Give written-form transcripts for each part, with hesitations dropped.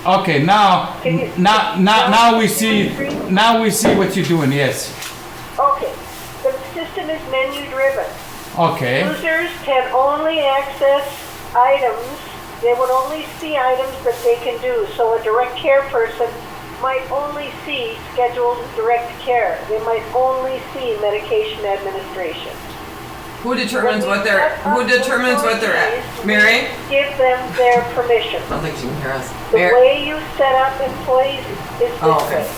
Okay, now we see what you're doing. Yes. Okay, the system is menu driven. Okay. Users can only access items. They would only see items that they can do. So a direct care person might only see scheduled direct care. They might only see medication administration. Who determines what they're at? Mary? Give them their permission. I don't think she can hear us. The way you set up employees is this okay. way.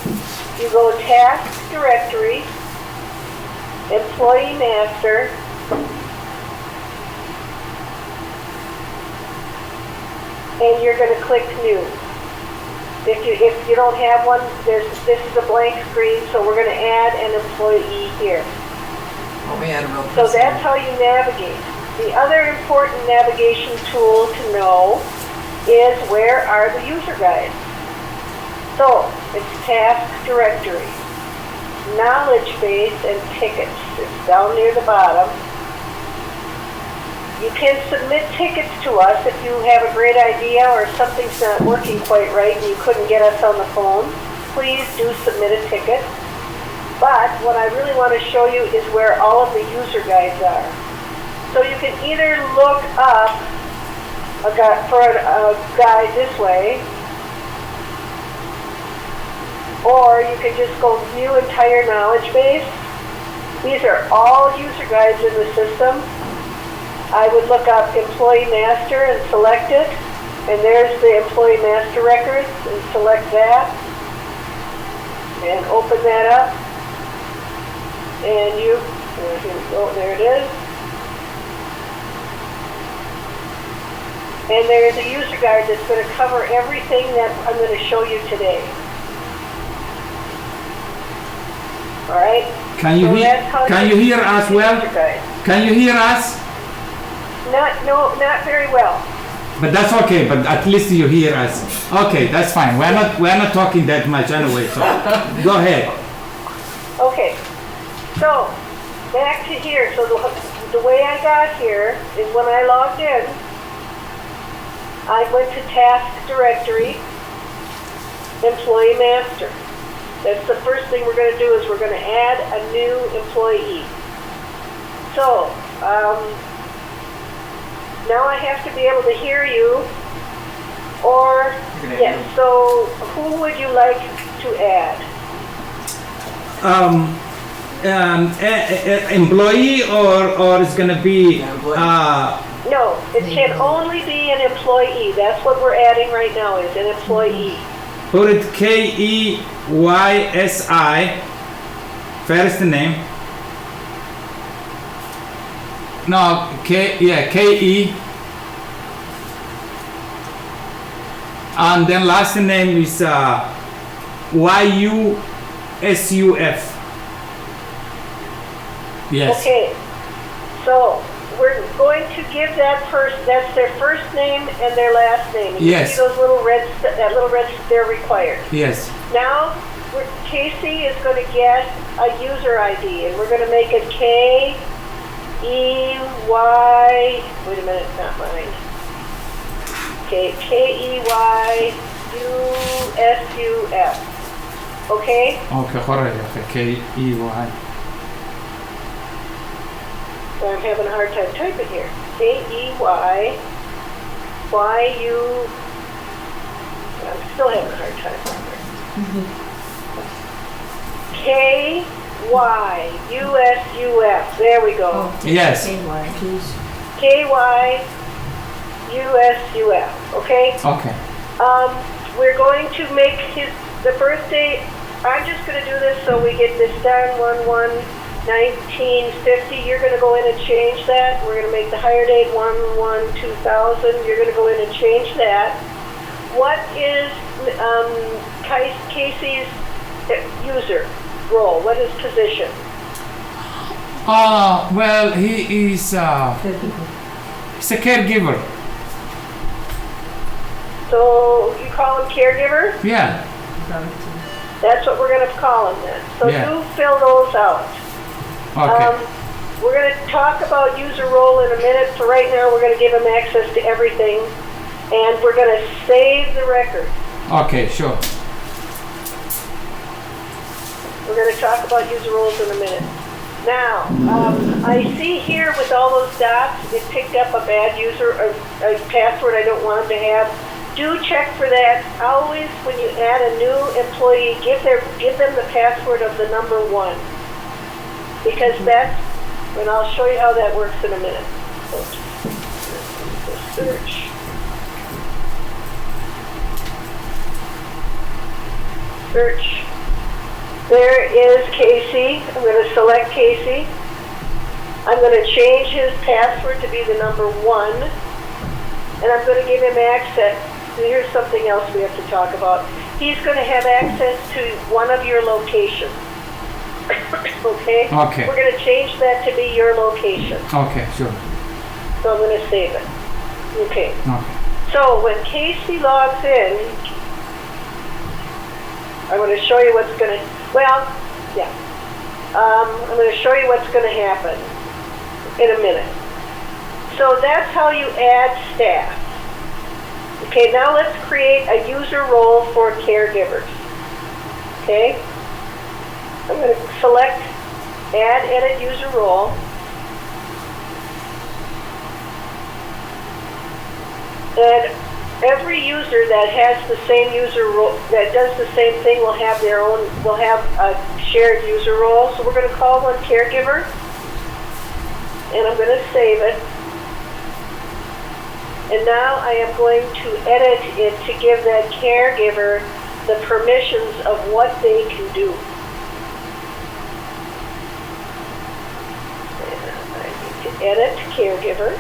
You go task directory, employee master, and you're going to click new. If you don't have one, this is a blank screen, so we're going to add an employee here. Oh, we had a real So that's how you navigate. The other important navigation tool to know is where are the user guides. So it's task directory, knowledge base, and tickets. It's down near the bottom. You can submit tickets to us if you have a great idea or something's not working quite right and you couldn't get us on the phone. Please do submit a ticket. But what I really want to show you is where all of the user guides are. So you can either look up a guide this way, or you can just go view entire knowledge base. These are all user guides in the system. I would look up employee master and select it, and there's the employee master records, and select that, and open that up, and here we go, there it is. And there's a user guide that's going to cover everything that I'm going to show you today. All right? Can you hear us well? Can you hear us? Not very well. But that's okay. But at least you hear us. Okay, that's fine. We're not talking that much anyway. So go ahead. Okay. So back to here. So the way I got here is when I logged in, I went to task directory, employee master. That's the first thing we're going to do is we're going to add a new employee. So now I have to be able to hear you, or, yes, so who would you like to add? Employee or it's going to be... No, it can only be an employee. That's what we're adding right now is an employee. Put it K-E-Y-S-I, first name. No, K-E. And then last name is Y-U-S-U-F. Yes. Okay, so we're going to give that person, that's their first name and their last name. You yes. See those little red, that little red, they're required. Yes. Now, Casey is going to get a user ID, and we're going to make it K-E-Y, wait a minute, not mine. Okay, K-E-Y-U-S-U-F. Okay? Okay, correct. K-E-Y. I'm having a hard time typing here. K-E-Y-Y-U... I'm still having a hard time. K-Y-U-S-U-F. There we go. Yes. K-Y-U-S-U-F. Okay? Okay. We're going to make the birthday. I'm just going to do this so we get this done. 1/1/1950. You're going to go in and change that. We're going to make the hire date 1/1/2000. You're going to go in and change that. What is Casey's user role? What is position? Well, he's a caregiver. So you call him caregiver? Yeah. That's what we're going to call him then. So yeah. you fill those out. Okay. We're going to talk about user role in a minute. For right now, we're going to give him access to everything. And we're going to save the record. Okay, sure. We're going to talk about user roles in a minute. Now, I see here with all those dots, it picked up a bad user, a password I don't want them to have. Do check for that. Always, when you add a new employee, give them the password of the number 1. Because that's, and I'll show you how that works in a minute. Oops. Search. Search. There is Casey. I'm going to select Casey. I'm going to change his password to be the number 1. And I'm going to give him access. Here's something else we have to talk about. He's going to have access to one of your locations. Okay? Okay. We're going to change that to be your location. Okay, sure. So I'm going to save it. Okay. Okay. So when Casey logs in, I'm going to show you what's going to, well, yeah. I'm going to show you what's going to happen in a minute. So that's how you add staff. Okay, now let's create a user role for caregivers. Okay? I'm going to select Add Edit User Role. And every user that has the same user role, that does the same thing, will have their own, will have a shared user role. So we're going to call one caregiver. And I'm going to save it. And now I am going to edit it to give that caregiver the permissions of what they can do. And I need to edit caregiver.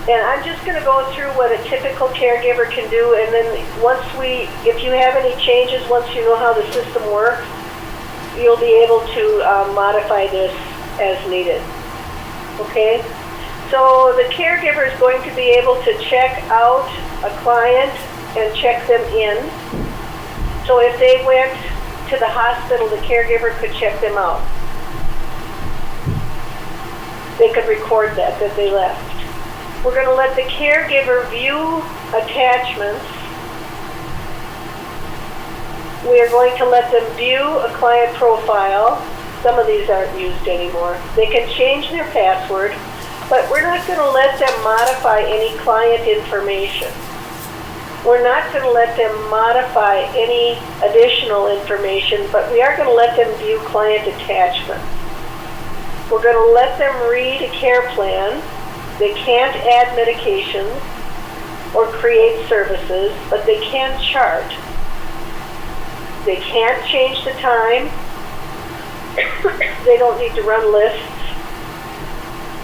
And I'm just going to go through what a typical caregiver can do, and then if you have any changes, once you know how the system works, you'll be able to modify this as needed. Okay? So the caregiver is going to be able to check out a client and check them in. So if they went to the hospital, the caregiver could check them out. They could record that they left. We're going to let the caregiver view attachments. We are going to let them view a client profile. Some of these aren't used anymore. They can change their password, but we're not going to let them modify any client information. We're not going to let them modify any additional information, but we are going to let them view client attachments. We're going to let them read a care plan. They can't add medications or create services, but they can chart. They can't change the time. They don't need to run lists.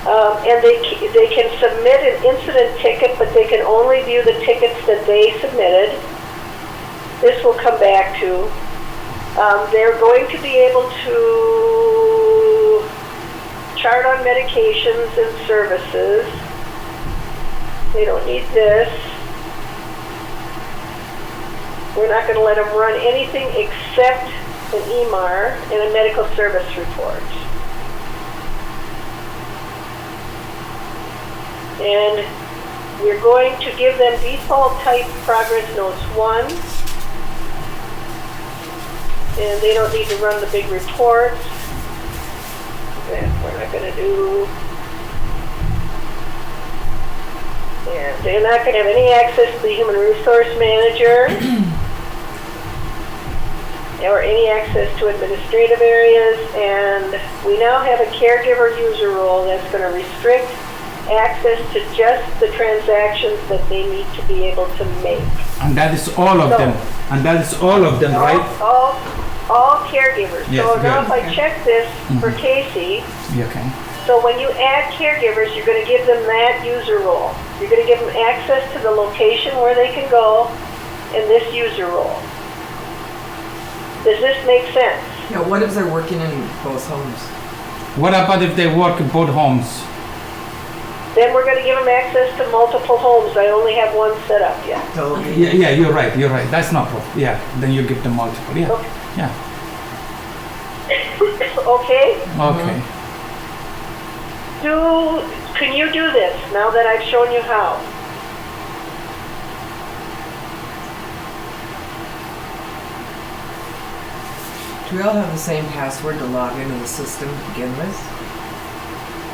And they can submit an incident ticket, but they can only view the tickets that they submitted. This will come back to. They're going to be able to chart on medications and services. They don't need this. We're not going to let them run anything except an EMR and a medical service report. And we're going to give them default type progress notes 1. And they don't need to run the big reports. That we're not going to do. And they're not going to have any access to the human resource manager or any access to administrative areas. And we now have a caregiver user role that's going to restrict access to just the transactions that they need to be able to make. And that is all of them. And that is all of them, right? All caregivers. Yes, so good. now if I check this for Casey, Okay. so when you add caregivers, you're going to give them that user role. You're going to give them access to the location where they can go in this user role. Does this make sense? Yeah, what if they're working in both homes? What about if they work in both homes? Then we're going to give them access to multiple homes. I only have one set up yet. Yeah, you're right. That's not problem. Yeah, then you give them multiple. Yeah. Okay. Yeah. Okay? Okay. Can you do this now that I've shown you how? Do we all have the same password to log into the system to begin with?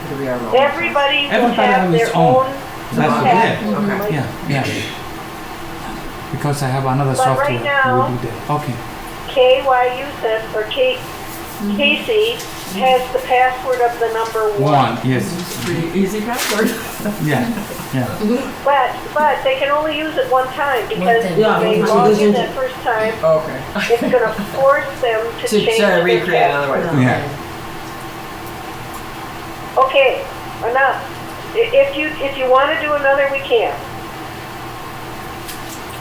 Or do we have our own Everybody will Everybody have has their its own. own That's password. Okay. Like, Yeah. Because I have another But software. right now- we do that. Okay. KYUSIS or Casey has the password of the number 1. Yes. password? Pretty easy password. Yeah. But they can only use it one time because time. if Yeah, they because log it in doesn't- that first time, Okay. it's gonna force them to change To their recreate another password. one. Yeah. Okay, enough. If you want to do another, we can.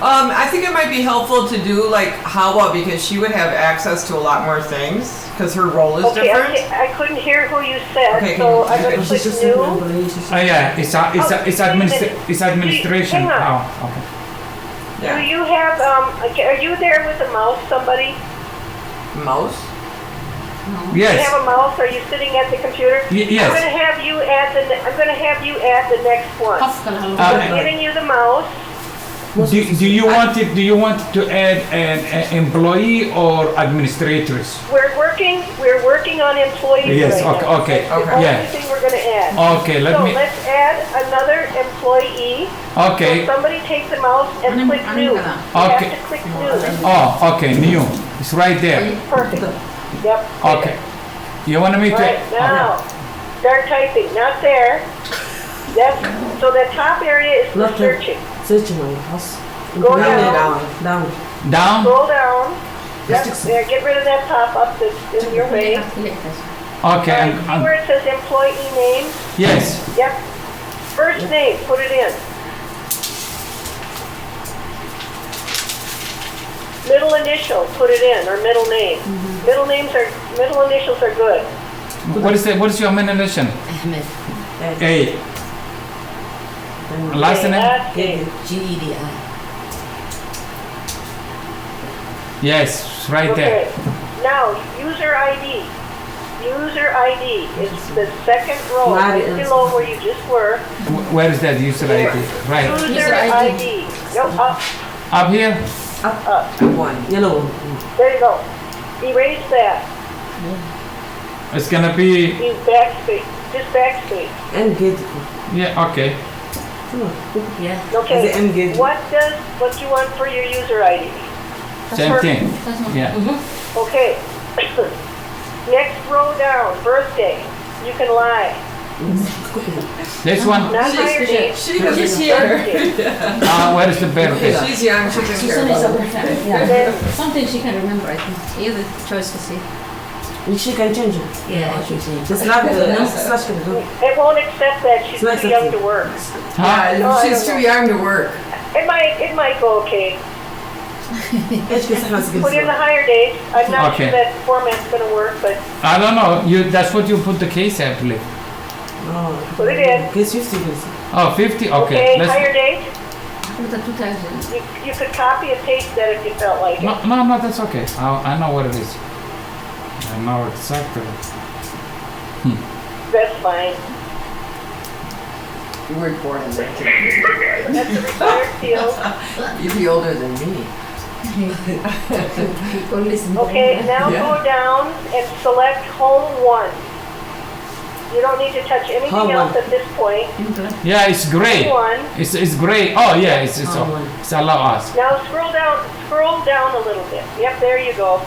I think it might be helpful to do like Hawa because she would have access to a lot more things because her role is Okay, different. I couldn't hear who you said, Okay, so can I'm you- gonna She's click just an new. employee. She's Oh yeah. It's wait a administration. Hang on. Oh, okay. Do Yeah. you have, are you there with a mouse, somebody? Mouse. Do you Yes. have a mouse? Are you sitting at the computer? Yes. I'm gonna have you add the next one. I'm giving you the mouse. Do you want it? Do you want to add an employee or administrators? We're working on employees Yes. right now. Okay. That's the only Yeah. thing we're gonna add. Okay. So let's add another employee. Okay. So somebody take the mouse and click new. You Okay. have to click new. Oh. Okay. New. It's right there. Perfect. Yep. Okay. You want me to? Right, now, start typing, not there. That's, so the top area is for Not there. searching. searching my house. Go down. down. Down. Down. Scroll down. Yep, there, get rid of that pop-up that's in your way. Okay. See where it says employee name? Yes. Yep. First name, put it in. Middle initial, put it in, or middle name. Middle initials are good. What is that? What is your main nation? Ahmed. A. Last Okay, name? last name. GEDI. Yes. Right Okay. there. Now, user ID. User ID. It's the second row, Right, right it's- below where you just were. Where is that user ID? Right. User ID. No, up, Up here. up. One. Yellow one. There you go. Erase that. It's gonna be. You backspace. Just backspace. And get. Yeah. Okay. Come on. Yeah. Okay. Is it engaged? What you want for your user ID? Same thing. Yeah. Okay. Next row down, birthday. You can lie. This one. Not higher date. She doesn't She's care. Birthday. Where is the birthday? She's young. She doesn't care. Yeah. Something she can remember, I think. You have a choice to see. She can change it. Yeah, I should see. It's not the slash can do. It won't accept that. She's It's not too young accepted. to work. Huh? Yeah, No, I she's don't too know. young to work. It might go okay. Each person has to Put in the get. higher date. I'm not Okay. sure that format's gonna work, but I don't know. That's what you put the case actually. Oh. Put it in. Case 50 is. Oh, 50. okay, Okay. higher date. Put the 2000. You could copy and paste that if you felt like it. No. That's okay. I know what it is. I know exactly. That's fine. You weren't born in 1950. That's the required field. You'd be older than me. People listen. Okay, now Yeah. go down and select home 1. You don't need to touch anything Home else one. at this point. Yeah, it's gray. Home 1. It's gray. Oh yeah, it's one. it's allow us. Now scroll down a little bit. Yep, there you go.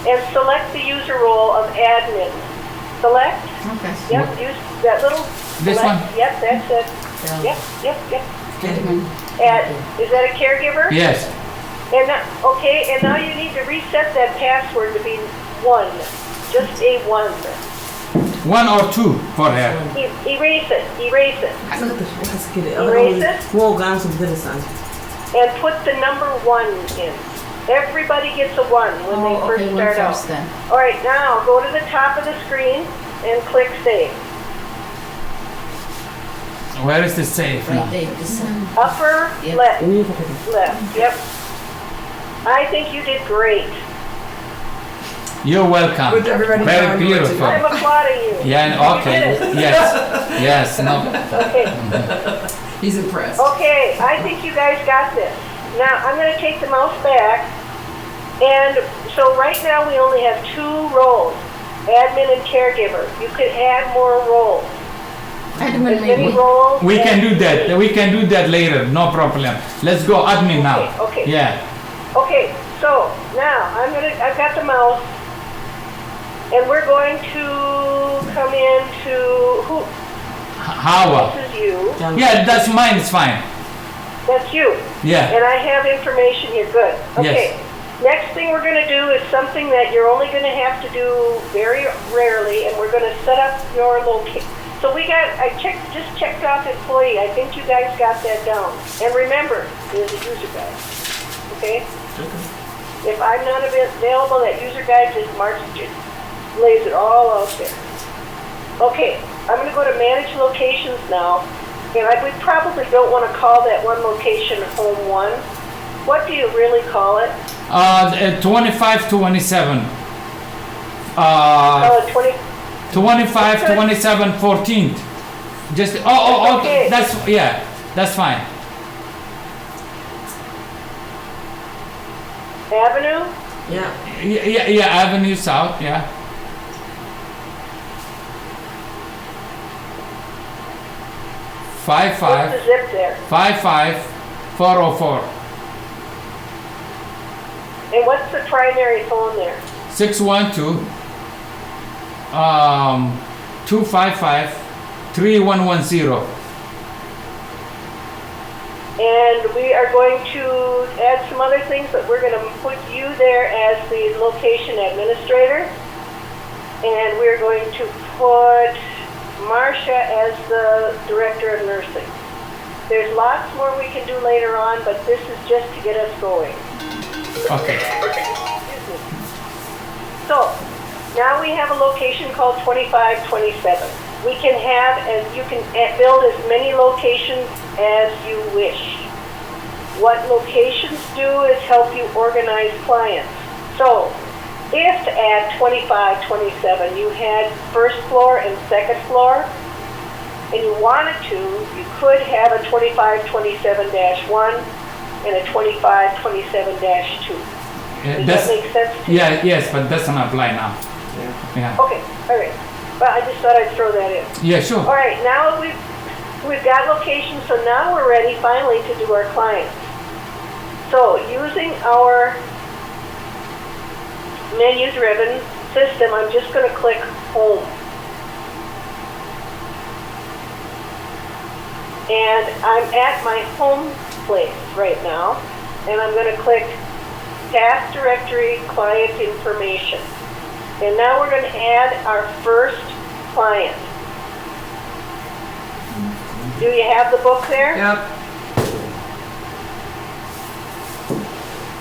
And select the user role of admin. Select. Okay. Yep, use that little. This select. one? Yep, that's it. Yeah. Yep. Is that a caregiver? Yes. And now you need to reset that password to be 1. Just a 1. 1 or 2 for her. Erase it. Let's get it. Erase it. More guns of this side. And put the number 1 in. Everybody gets a 1 when they first okay, start out. first then. All right, now go to the top of the screen and click save. Where is the safe Right now? there, this Upper Yep. left. And you can take Left. Yep. I think you did great. You're welcome. With everybody Very knowing what to do. beautiful. I'm applauding you. Yeah. Okay. You did it. Yes. No. Okay. He's impressed. Okay, I think you guys got this. Now I'm going to take the mouse back And so right now we only have 2 roles, admin and caregiver. You could add more roles. Admin As many maybe. roles. We can as- do that. We can do that later. No problem. Let's go admin now. Okay. Yeah. Okay, so now I've got the mouse, and we're going to come into who? How? This is you. John. Yeah, that's mine. It's fine. That's you. Yeah. And I have information here. Good. Okay. Next thing we're going to do is something that you're only going to have to do very rarely, and we're going to set up your location. So just checked off employee. I think you guys got that down. And remember, there's a user guide. Okay? If I'm not available, that user guide just lays it all out there. Okay, I'm going to go to manage locations now. And we probably don't want to call that one location home 1. What do you really call it? 25, 27. Call it 20. 25, 27, 14th. Just Okay. That's fine. Avenue? Yeah. Yeah, Avenue South, yeah. What's the zip there? 55404. And what's the primary phone there? 612 255 3110. And we are going to add some other things, but we're going to put you there as the location administrator. And we're going to put Marcia as the director of nursing. There's lots more we can do later on, but this is just to get us going. Okay. So, now we have a location called 2527. We can have, and you can build as many locations as you wish. What locations do is help you organize clients. So, if to add 2527, you had first floor and second floor, and you wanted to, you could have a 2527-1 and a 2527-2. Does that make sense to you? Yeah, yes, but doesn't apply now. Yeah. Okay, all right. But I just thought I'd throw that in. Yeah, sure. All right, now we've got locations, so now we're ready finally to do our clients. So using our menu-driven system, I'm just going to click Home. And I'm at my home place right now, and I'm going to click Task Directory Client Information. And now we're going to add our first client. Do you have the book there? Yep.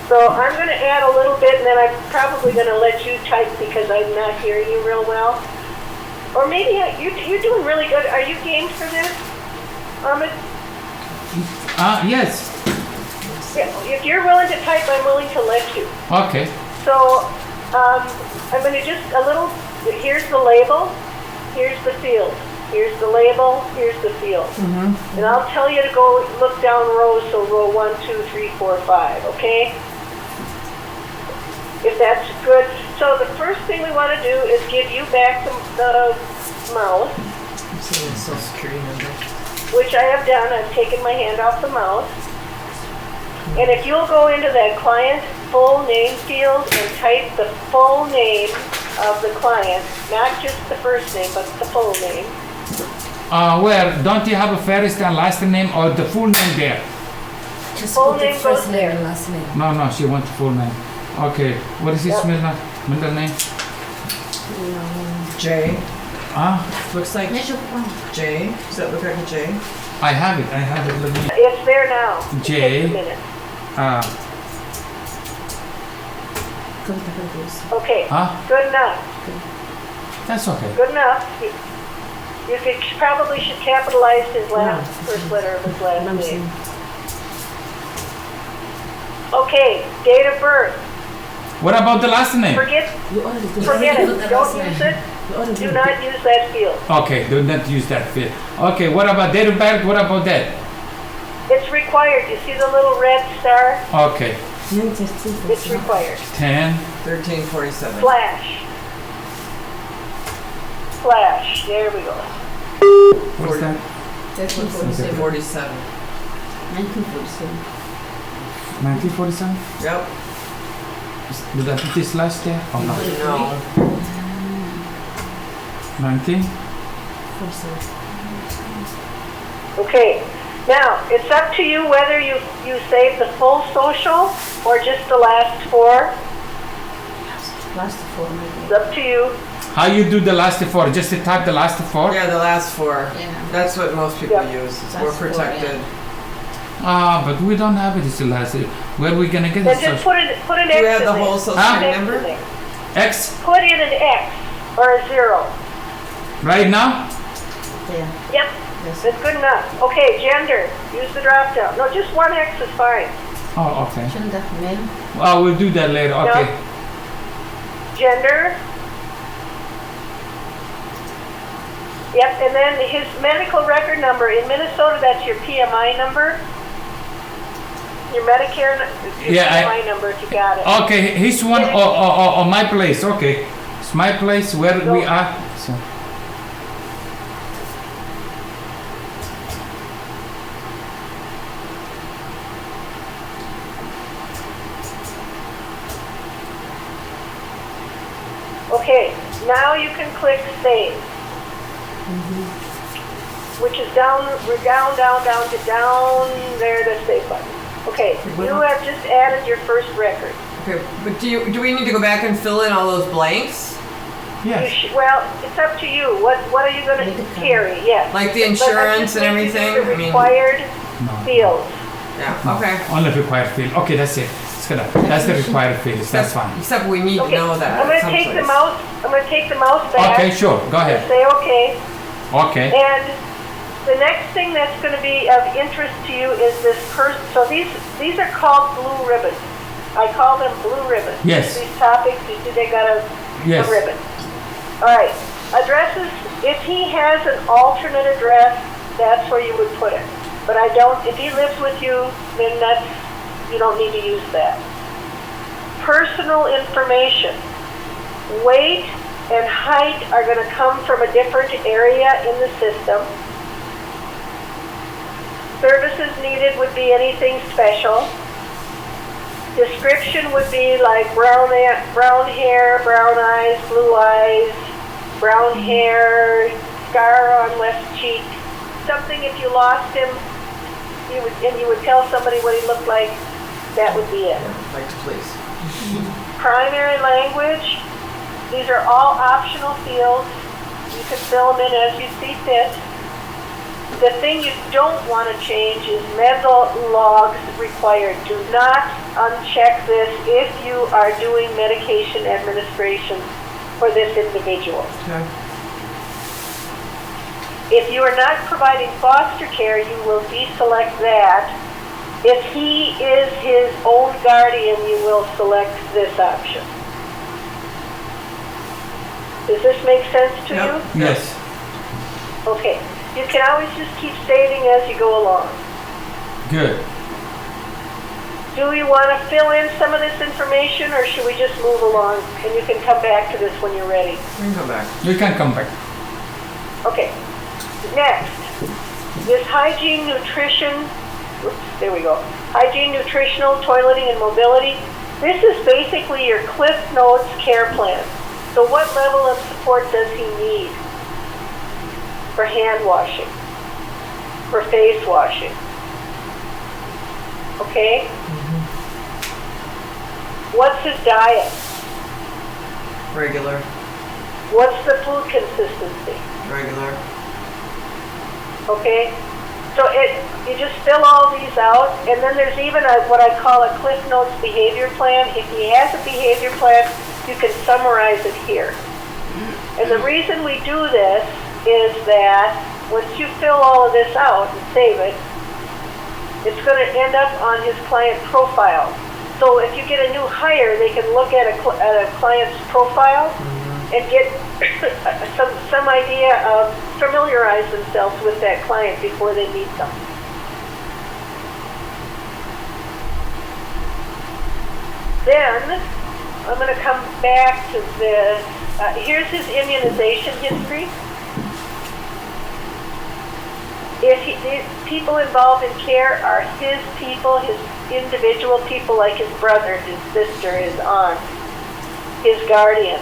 So I'm going to add a little bit, and then I'm probably going to let you type because I'm not hearing you real well. Or maybe you're doing really good. Are you game for this, Ahmed? Yes. Yeah, if you're willing to type, I'm willing to let you. Okay. So I'm going to just here's the label, here's the field. Here's the label, here's the field. Mm-hmm. And I'll tell you to go look down rows, so row 1, 2, 3, 4, 5, okay? If that's good. So the first thing we want to do is give you back the mouse, I'm seeing a social security number. which I have done. I've taken my hand off the mouse. And if you'll go into that client full name field and type the full name of the client, not just the first name, but the full name. Where? Don't you have a first and last name or the full name there? Just Full put the name first goes name there. and last name. No, she wants the full name. Okay. What is his Yep. middle name? J. Looks like Measure one. J. Does that look like a J? I have it. Let me. It's there now. It J. takes a minute. Okay, good enough. That's okay. Good enough. You probably should capitalize his first letter of his last name. Okay, date of birth. What about the last name? Forget you already did. it. put the Don't last use name. it. You already Do did. not use that field. Okay, do not use that field. Okay, what about date of birth? What about that? It's required. You see the little red star? Okay. It's required. 10. 1347. Flash. Flash. There we go. What's that? 1347. 47. 1947. 1947? Yep. Did I put this last there? Oh no. No. 19? 47. Okay. Now, it's up to you whether you save the full social or just the last four. Last four, maybe. It's up to you. How you do the last four? Just to type the last four? Yeah, the last four. Yeah. That's what most people Yeah. use. It's Last more four, protected. Ah, but we don't have it. It's the last. Where are we gonna get Then it? just So, put an Do X you have in the there. whole social Huh? security X in number? there. X Put in an X or a 0. right now? Yeah. Yep, Yes. that's good enough. Okay, gender. Use the drop down. No, just one X is fine. Oh, okay. Gender, male. Well, we'll do that later. Okay. Gender. Yep, and then his medical record number. In Minnesota, that's your PMI number. Your Medicare, your Yeah, PMI number if you got it. Okay, his one or my place. Okay, it's my place where we are. So. Okay, now you can click save. Which is down, we're down to down there, the save button. Okay, you have just added your first record. Okay, but do we need to go back and fill in all those blanks? Yes. Well, it's up to you. What are you going to carry? Yes. Like the But I insurance just and make you do everything? The I mean- required No. fields. Yeah, okay. Only required field. Okay, that's it. It's good. That's the required fields. That's fine. Except we need to Okay, know that. I'm going to take the mouse. I'm going to take the mouse back. Okay, sure. Go ahead. Say okay. Okay. And the next thing that's going to be of interest to you is this person. So these are called blue ribbons. I call them blue ribbons. Yes. These topics, you see they got a Yes. ribbon. All right. Addresses, if he has an alternate address, that's where you would put it. But I don't, if he lives with you, then you don't need to use that. Personal information. Weight and height are going to come from a different area in the system. Services needed would be anything special. Description would be like brown hair, brown eyes, blue eyes, brown hair, scar on left cheek. Something if you lost him, you would tell somebody what he looked like, that would be it. Yeah, like to please. Primary language, these are all optional fields. You can fill them in as you see fit. The thing you don't want to change is medical logs required. Do not uncheck this if you are doing medication administration for this individual. Okay. If you are not providing foster care, you will deselect that. If he is his own guardian, you will select this option. Does this make sense to Yep. you? Yes. Okay. You can always just keep saving as you go along. Good. Do you want to fill in some of this information, or should we just move along and you can come back to this when you're ready? We can come back. You can come back. Okay. Next, this hygiene, nutrition, oops, there we go. Hygiene, nutritional, toileting, and mobility. This is basically your Cliff Notes care plan. So what level of support does he need? For hand washing, for face washing. Okay? What's his diet? Regular. What's the food consistency? Regular. Okay? So you just fill all these out, and then there's even what I call a Cliff Notes behavior plan. If he has a behavior plan, you can summarize it here. And the reason we do this is that once you fill all of this out and save it, it's going to end up on his client profile. So if you get a new hire, they can look at a client's profile and get some idea of, familiarize themselves with that client before they meet them. Then I'm going to come back to this. Here's his immunization history. The people involved in care are his people, his individual people, like his brother, his sister, his aunt, his guardian.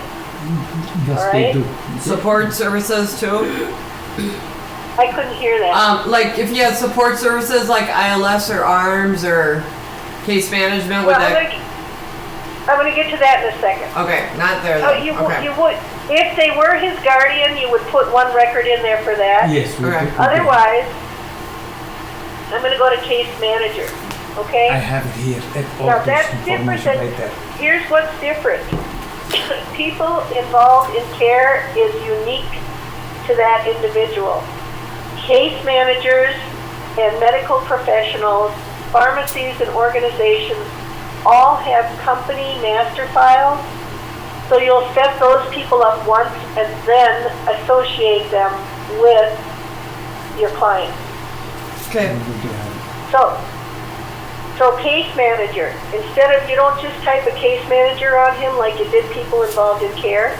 Yes, All they right. do. Support services too. I couldn't hear that. Like if you had support services like ILS or ARMS or case management, would Well, that? I'm going to get to that in a second. Okay, not there. Oh, Then. you Okay. would, if they were his guardian, you would put one record in there for that. Yes, we Okay. do. Otherwise, I'm going to go to case manager. Okay. I have it here. Now that's different than, right there. here's what's different. People involved in care is unique to that individual. Case managers and medical professionals, pharmacies and organizations all have company master files. So you'll set those people up once and then associate them with your client. Okay. We do have it. So case manager, instead of, you don't just type a case manager on him like you did people involved in care.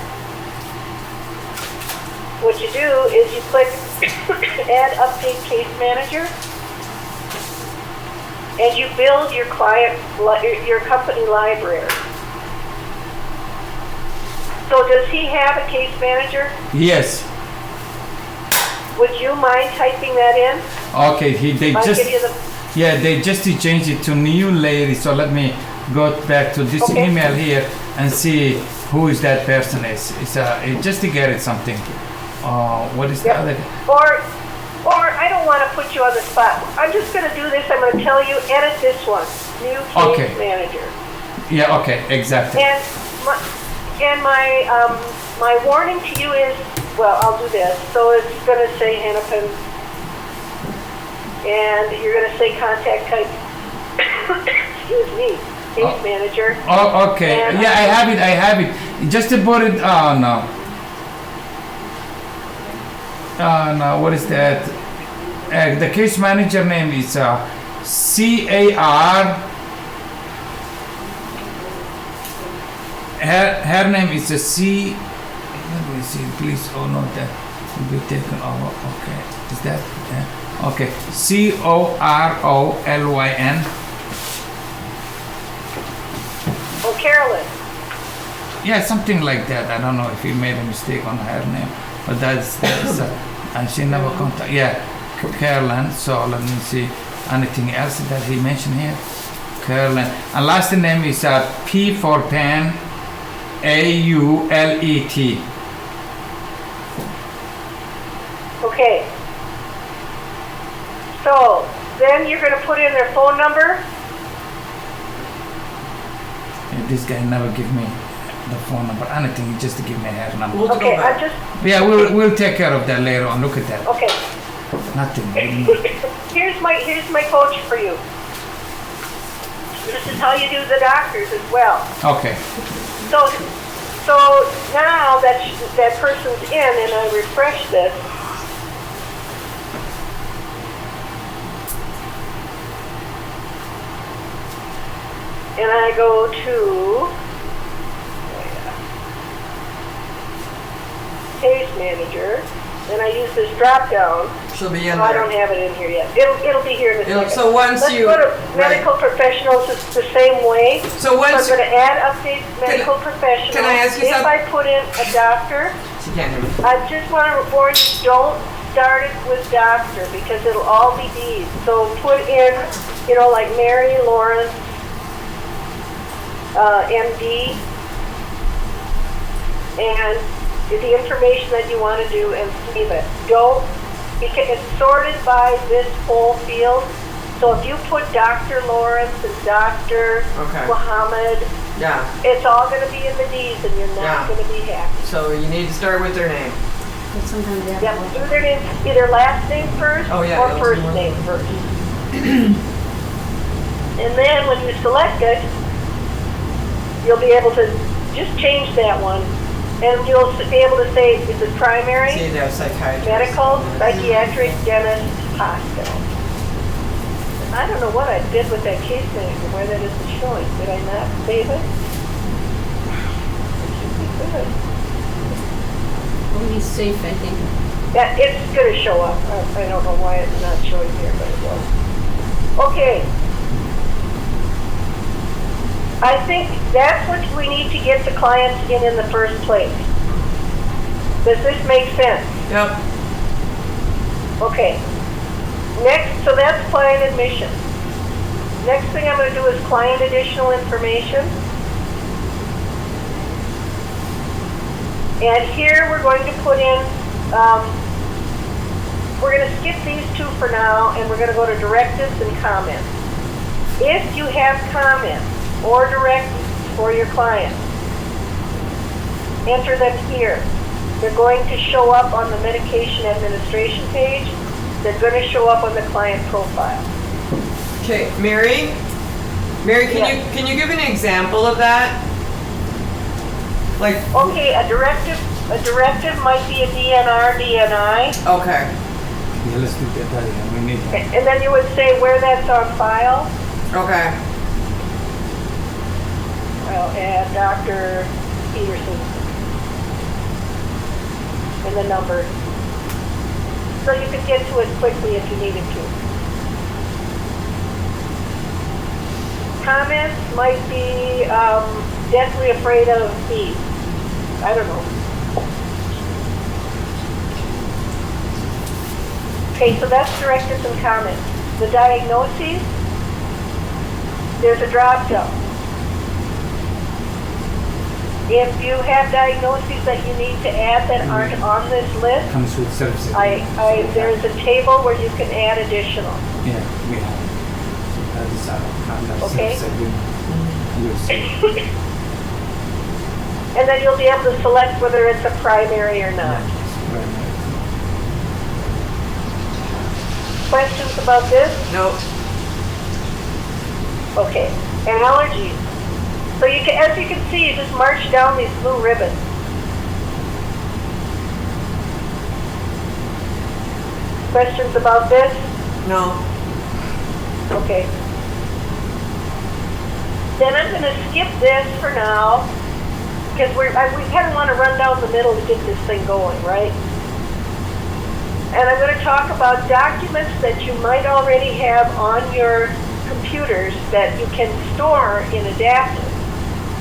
What you do is you click add update case manager, and you build your your company library. So does he have a case manager? Yes. Would you mind typing that in? Okay. They I'll just give you the, they just changed it to new lady. So let me go back to this Okay. email here and see who is that person is. It's just to get it something. What is the Yep. other? or I don't want to put you on the spot. I'm just going to do this. I'm going to tell you, edit this one, new case Okay. manager. Yeah. Okay. Exactly. And my warning to you is, well, I'll do this. So it's going to say Hennepin, and you're going to say contact type. Excuse me, case manager. Oh, okay. And- Yeah, I have it. Just to put it. Oh no. No. What is that? The case manager name is CAR. Her name is a C. Let me see, please. Oh no, that will be taken over. Okay, is that? Okay, COROLYN. Oh, Carolyn. Yeah, something like that. I don't know if he made a mistake on her name, but that's and she never contact. Yeah, Carolyn. So let me see anything else that he mentioned here. Carolyn, and last name is P for pen, AULET. Okay. So then you're going to put in their phone number. Yeah, this guy never give me the phone number, anything, just to give me her number. We'll Okay, go I'm back. just, Yeah, we'll take care of that later on. Look at that. okay. Nothing. Here's my coach for you. This is how you do the doctors as well. Okay. So now that that person's in, and I refresh this, and I go to case manager, and I use this drop down. She'll be in I don't there. have it in here yet. It'll be here in a second. So once Let's you go to medical professionals. It's the same way. So once I'm going to add update medical professionals. can I ask you if something? I put in a doctor, she can't hear me. I just want to warn you, don't start it with doctor because it'll all be D's. So put in, like Mary Lawrence, MD, and the information that you want to do and save it. Don't, because it's sorted by this whole field. So if you put Dr. Lawrence and Dr. Okay. Muhammad, Yeah. it's all going to be in the D's and you're not Yeah. going to be happy. So you need to start with their name. But sometimes they have Yep, to- do their name, either last name first Oh, yeah, or those first are- name first. And then when you select it, you'll be able to just change that one. And you'll be able to say, is it primary, See, they're psychiatrists. medical, psychiatric, dentist, hospital. I don't know what I did with that case manager, why that isn't showing. Did I not save it? It should be good. Only safe, I think. Yeah, it's gonna show up. I don't know why it's not showing here, but it will. Okay. I think that's what we need to get the clients in the first place. Does this make sense? Yep. Okay. Next, so that's client admission. Next thing I'm going to do is client additional information. And here we're going to put in, we're going to skip these two for now, and we're going to go to directives and comments. If you have comments or directives for your client, enter them here. They're going to show up on the medication administration page. They're going to show up on the client profile. Okay, Mary, can you give an example of that? Like. Okay, a directive might be a DNR, DNI. Okay. Yeah, let's do that again. We need that. And then you would say where that's on file. Okay. I'll add Dr. Peterson. And the number. So you could get to it quickly if you needed to. Comments might be deathly afraid of bees. I don't know. Okay, so that's directives and comments. The diagnoses, there's a drop down. If you have diagnoses that you need to add that aren't on this list, Comes with service there's a table where you can add additional. Yeah, we have. So that is our contact Okay. service agreement. You'll see. And then you'll be able to select whether it's a primary or not. Right. Questions about this? Nope. Okay. Allergies. So you can, as you can see, you just march down these blue ribbons. Questions about this? No. Okay. Then I'm going to skip this for now, because we kind of want to run down the middle to get this thing going, right? And I'm going to talk about documents that you might already have on your computers that you can store in Adaptive.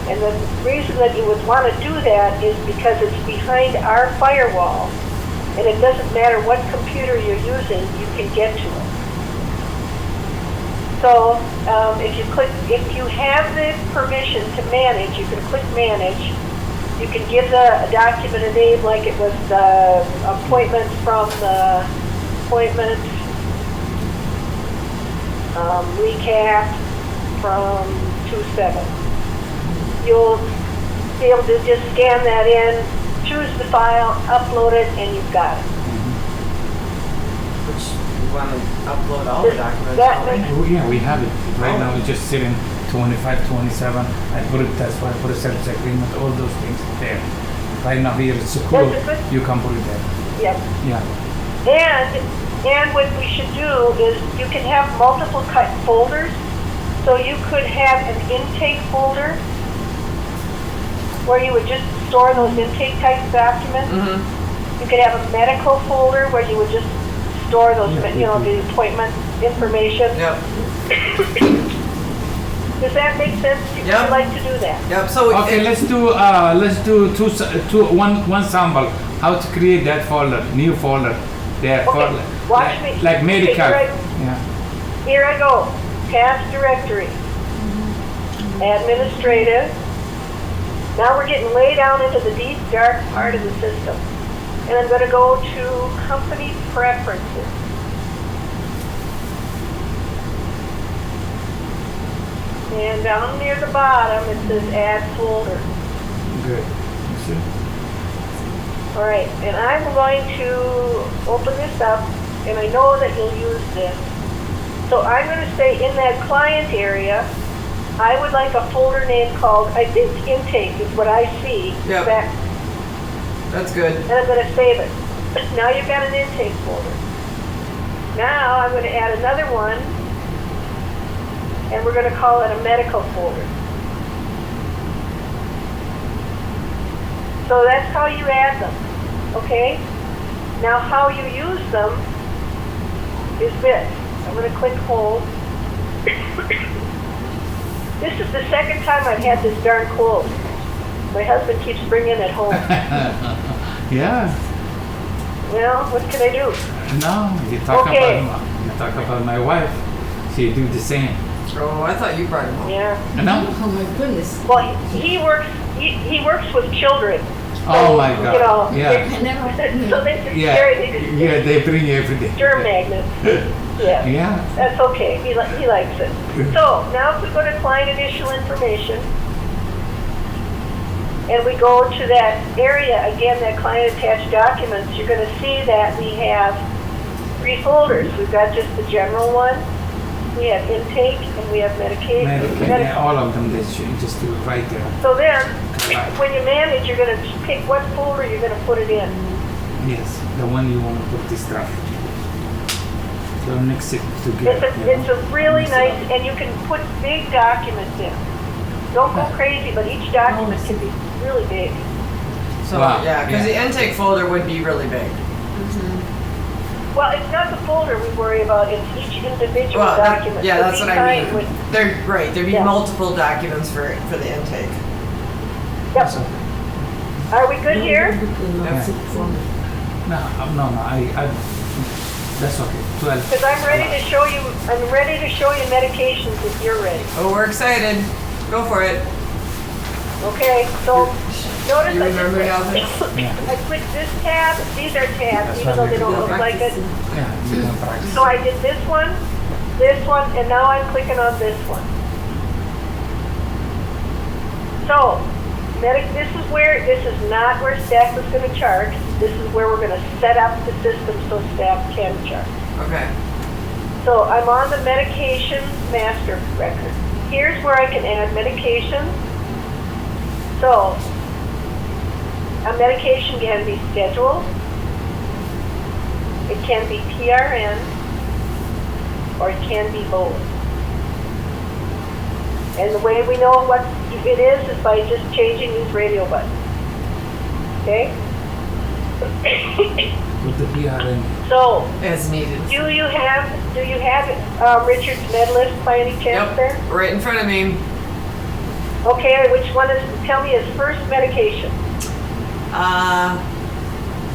And the reason that you would want to do that is because it's behind our firewall. And it doesn't matter what computer you're using, you can get to it. So if you have the permission to manage, you can click manage. You can give the document a name like it was the appointments from the appointment recap from 2/7. You'll be able to just scan that in, choose the file, upload it, and you've got it. Which we want to upload all the documents. That don't we? makes- Oh, yeah, we have it. Right now it's just sitting 25, 27. I put it, that's why I put a service agreement, all those things there. Right now here it's secure. That's good. You can put it there. Yep. Yeah. And what we should do is you can have multiple cut folders. So you could have an intake folder where you would just store those intake type documents. Mm-hmm. You could have a medical folder where you would just store those, the appointment information. Yep. Does that make sense? Would you Yep. like to do that? Yep. So Okay, let's do one sample. How to create that folder, new folder there for Okay, watch me. like medical. Okay, Yeah. Here I go. Task directory. Administrative. Now we're getting way down into the deep, dark part of the system. And I'm going to go to company preferences. And down near the bottom it says add folder. Good. You see? All right, and I'm going to open this up, and I know that you'll use this. So I'm going to say in that client area, I would like a folder name called, I think intake is what I see. Yep. That's good. And I'm going to save it. Now you've got an intake folder. Now I'm going to add another one and we're going to call it a medical folder. So that's how you add them, okay? Now how you use them is this. I'm going to click hold. This is the second time I've had this darn cold. My husband keeps bringing it home. Yeah. Well, what can I do? No, you talk about my wife. She do the same. Oh, I thought you brought him home. Yeah. No. Oh my goodness. Well, he works with children. Oh my God. You know, Yeah. I never. so they just Yeah. carry these Yeah, they bring you every day. germ magnets. Yeah. Yeah. That's okay. He likes it. So now if we go to client initial information, and we go to that area, again, that client attached documents, you're going to see that we have 3 folders. We've got just the general one, we have intake, and we have medication. Yeah, all of them, they should just do it right there. So then, when you manage, you're going to pick what folder you're going to put it in. Yes, the one you want to put this stuff. So mix it together. It's a really nice, and you can put big documents in. Don't go crazy, but each document can be really big. So, Wow, yeah, because yeah. the intake folder would be really big. Well, it's not the folder we worry about, it's each individual Well, document. yeah, So that's be what I kind mean. with- There'd be Yeah. multiple documents for the intake. Yep. Are we good here? No, that's okay. 12. Because I'm ready to show you medications if you're ready. Oh, we're excited. Go for it. Okay, so notice You I remember now this? Yeah. I clicked this tab, these are tabs, That's even though they don't look like it. Yeah, you can practice. So I did this one, and now I'm clicking on this one. So, this is not where staff is going to charge. This is where we're going to set up the system so staff can charge. Okay. So I'm on the medication master record. Here's where I can add medication. So, a medication can be scheduled. It can be PRN, or it can be both. And the way we know what it is by just changing these radio buttons. Okay? With the PRN. So, As needed. do you have Richard's med list by any chance there? Yep. Right in front of me. Okay, which one is, tell me his first medication.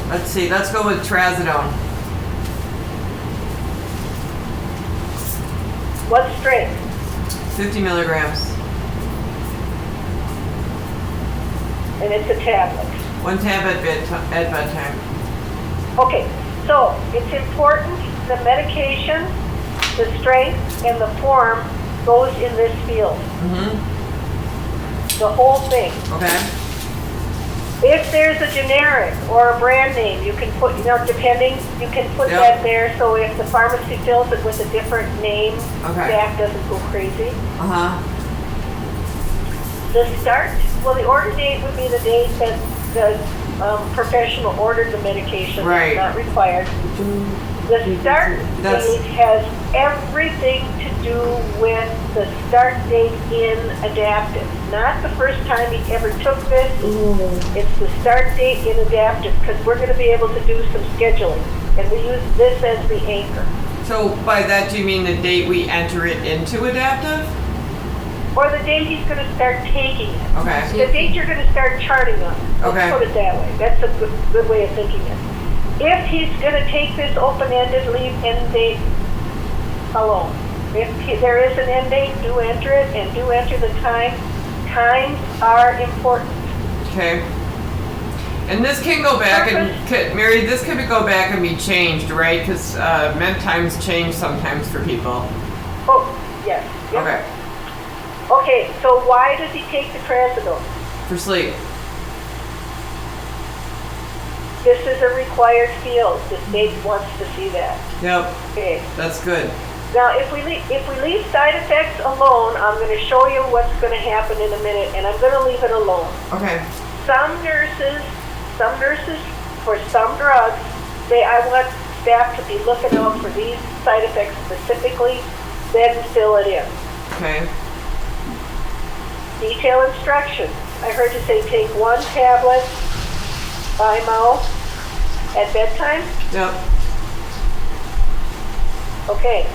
Let's see. Let's go with trazodone. What strength? 50 milligrams. And it's a tablet. 1 tab at bedtime. Okay, so it's important the medication, the strength, and the form goes in this field. Mm-hmm. The whole thing. Okay. If there's a generic or a brand name, you can put, depending, you can put Yep. that there. So if the pharmacy fills it with a different name, Okay. staff doesn't go crazy. Uh-huh. The start, well, the order date would be the date that the professional ordered the medication. Right. It's not required. The start That's- date has everything to do with the start date in Adaptive. Not the first time he ever took this. It's the start date in Adaptive, because we're going to be able to do some scheduling. And we use this as the anchor. So by that, do you mean the date we enter it into Adaptive? Or the date he's going to start taking it. Okay. The date you're going to start charting on. Let's Okay. put it that way. That's a good way of thinking it. If he's going to take this open-ended leave end date alone. If there is an end date, do enter it, and do enter the time. Times are important. Okay. And this can go back Mary, this could go back and be changed, right? Because med times change sometimes for people. Oh, yes. Yep. Okay. Okay, so why does he take the trazodone? For sleep. This is a required field. The state wants to see that. Yep. Okay. That's good. Now, if we leave side effects alone, I'm going to show you what's going to happen in a minute, and I'm going to leave it alone. Okay. Some nurses, for some drugs, say, I want staff to be looking out for these side effects specifically, then fill it in. Okay. Detail instructions. I heard you say take 1 tablet by mouth at bedtime. Yep. Okay.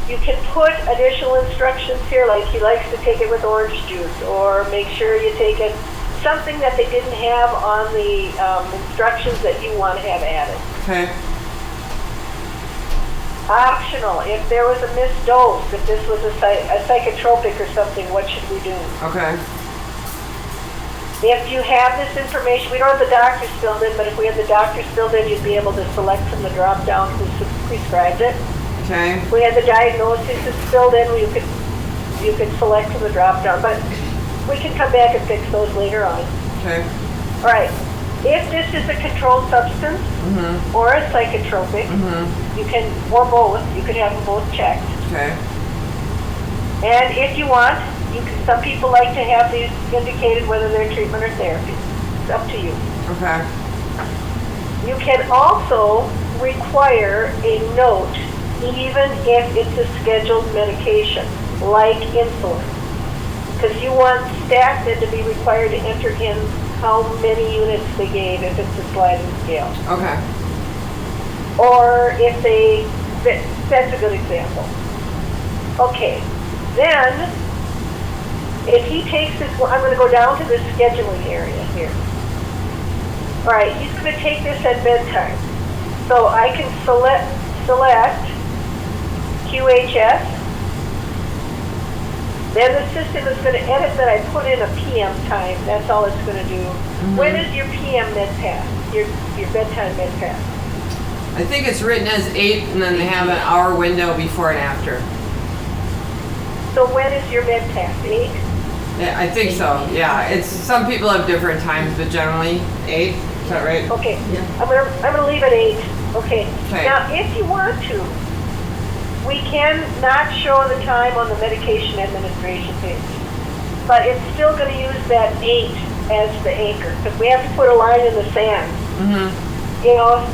You can put additional instructions here, like he likes to take it with orange juice, or make sure you take it, something that they didn't have on the instructions that you want to have added. Okay. Optional, if there was a missed dose, if this was a psychotropic or something, what should we do? Okay. If you have this information, we don't have the doctors filled in, but if we had the doctors filled in, you'd be able to select from the drop-down who prescribed it. Okay. If we had the diagnosis filled in, you could select from the drop-down, but we can come back and fix those later on. Okay. All right. If this is a controlled substance or a psychotropic, you can, or both, you could have them both checked. Okay. And if you want, you can, some people like to have these indicated whether they're treatment or therapy. It's up to you. Okay. You can also require a note even if it's a scheduled medication, like insulin. Because you want staff then to be required to enter in how many units they gave if it's a sliding scale. Okay. Or if they, that's a good example. Okay, then if he takes this, I'm going to go down to the scheduling area here. All right, he's going to take this at bedtime. So I can select QHS. Then the system is going to edit that I put in a PM time. That's all it's going to do. When is your PM med pass? Your bedtime med pass? I think it's written as 8, and then they have an hour window before and after. So when is your med pass? 8? Yeah, I think so. Yeah, it's some people have different times, but generally 8. Is that right? Okay. Yeah. I'm gonna leave it 8. Okay. Okay. Now, if you want to, we can not show the time on the medication administration page, but it's still going to use that 8 as the anchor, because we have to put a line in the sand, you know,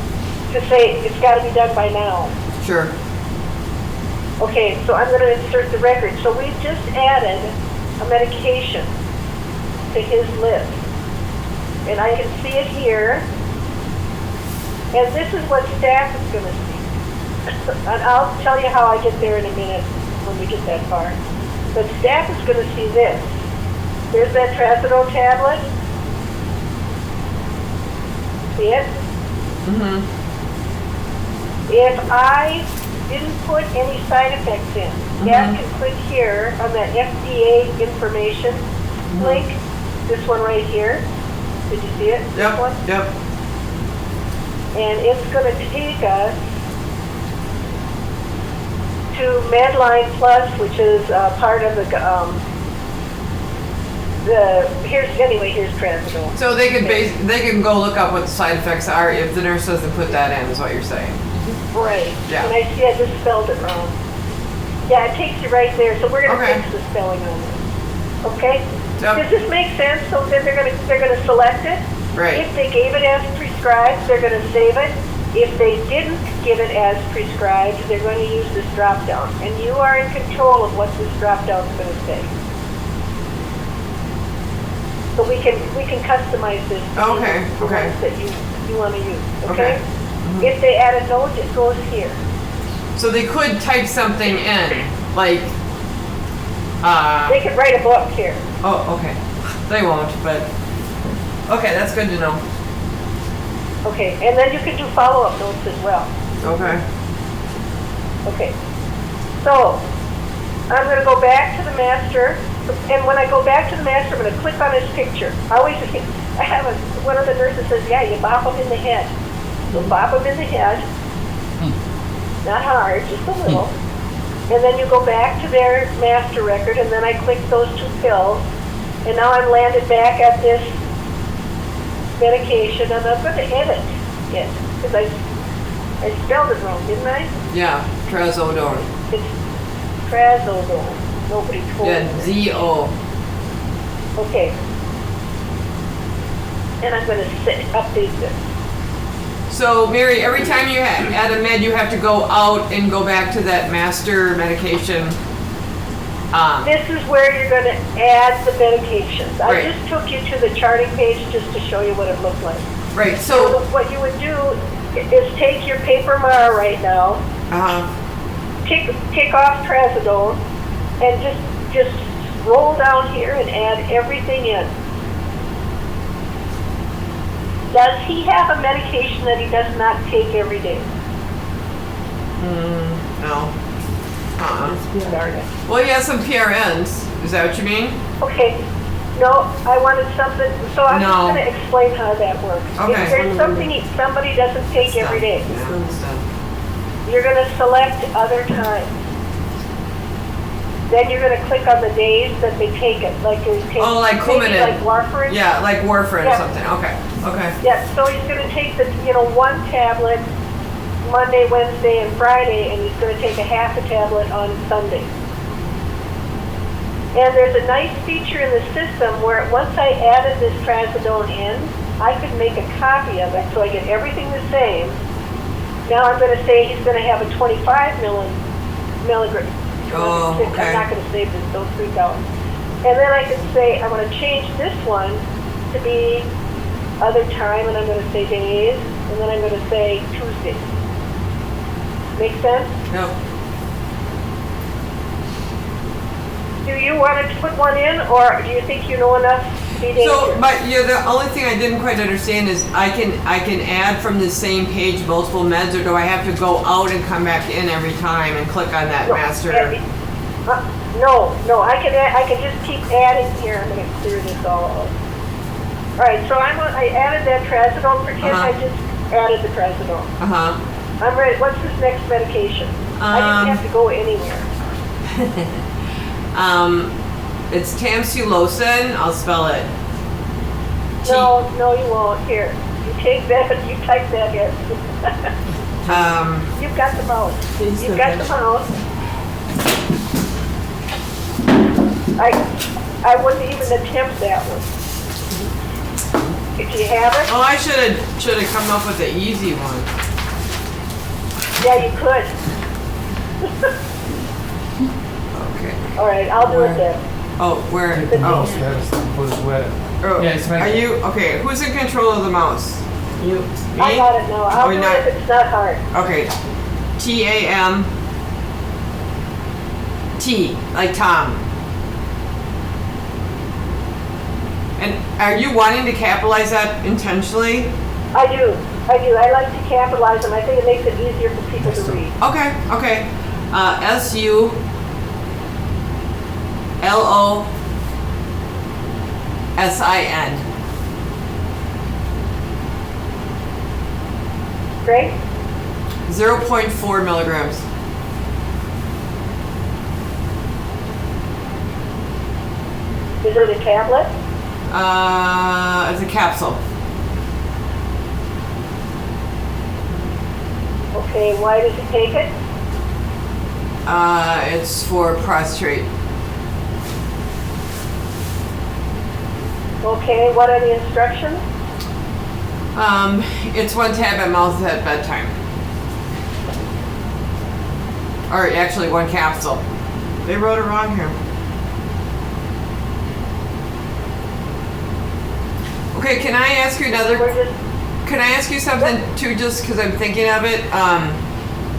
to say it's got to be done by now. Sure. Okay, so I'm going to insert the record. So we just added a medication to his list, and I can see it here, and this is what staff is going to see. And I'll tell you how I get there in a minute when we get that far. But staff is going to see this. There's that trazodone tablet. See it? If I didn't put any side effects in, staff can click here on that FDA information link. This one right here. Did you see it? This Yep. one? Yep. And it's going to take us to Medline Plus, which is part of here's trazodone. So they could they can go look up what the side effects are if the nurse doesn't put that in, is what you're saying. Right. Yeah. And I see I just spelled it wrong. Yeah, it takes you right there. So we're going to Okay. fix the spelling on it. Okay? Yep. Does this make sense? So then they're going to select it. Right. If they gave it as prescribed, they're going to save it. If they didn't give it as prescribed, they're going to use this drop down. And you are in control of what this drop down is going to say. So we can customize this to Okay, the okay. ones that you want to use. Okay. Okay? If they add a note, it goes here. So they could type something in, like, They could write a book here. oh, okay. They won't, but, okay, that's good to know. Okay, and then you can do follow-up notes as well. Okay. Okay. So, I'm going to go back to the master, and when I go back to the master, I'm going to click on his picture. I have one of the nurses says, yeah, you bop him in the head. So bop him in the head. Not hard, just a little. And then you go back to their master record, and then I click those 2 pills, and now I'm landed back at this medication, and I'm going to edit it, because I spelled it wrong, didn't I? Yeah, trazodone. It's trazodone. Nobody told Yeah, me. Z-O. Okay. And I'm going to update this. So, Mary, every time you add a med, you have to go out and go back to that master medication This is where you're going to add the medications. I Right. just took you to the charting page just to show you what it looked like. Right. So So. what you would do is take your paper Mara right now, take off trazodone, and just roll down here and add everything in. Does he have a medication that he does not take every day? No. Darn it. Well, he has some PRNs. Is that what you mean? Okay. No, I wanted something, so I'm No. just going to explain how that works. Okay. If there's something somebody doesn't take every day, Yeah, it's done. you're going to select other times. Then you're going to click on the days that they take it, like they take Oh, like maybe Coumadin. like warfarin. Yeah, like warfarin or Yeah. something. Okay. Okay. Yeah, so he's going to take the, one tablet Monday, Wednesday, and Friday, and he's going to take a half a tablet on Sunday. And there's a nice feature in the system where once I added this trazodone in, I could make a copy of it so I get everything the same. Now I'm going to say he's going to have a 25 milligram. Oh, okay. I'm not going to save this, don't freak out. And then I could say I'm going to change this one to be other time, and I'm going to say days, and then I'm going to say Tuesday. Make sense? No. Do you want to put one in, or do you think you know enough to be dangerous? So, but the only thing I didn't quite understand is I can add from the same page multiple meds, or do I have to go out and come back in every time and click on that master? No, I can just keep adding here. I'm going to clear this all out. All right, so I added that trazodone. Pretend I just added the trazodone. I'm ready. What's this next medication? I didn't have to go anywhere. It's tamsulosin. I'll spell it. No, you won't. Here, you take that. You type that in. You've got the mouse. You've got the mouse. I wouldn't even attempt that one. If you have it, Oh, I should have come up with the easy one. yeah, you could. Okay. All right, I'll do it then. Oh, where? The mouse, Oh. where is the mouse, where? Oh, Yeah, it's right Are there. you okay? Who's in control of the mouse? You. Me? I got it now. I'll Oh, do not- it if it's not hard. Okay. TAM. T, like Tom. And are you wanting to capitalize that intentionally? I do. I like to capitalize them. I think it makes it easier for people to read. Okay. SULOSIN. Great? 0.4 milligrams. Is it a tablet? It's a capsule. Okay, why does he take it? It's for prostrate. Okay, what are the instructions? It's one tab at mouth at bedtime. Or actually one capsule. They wrote it wrong here. Okay, can I ask you can I ask you something too, just because I'm thinking of it?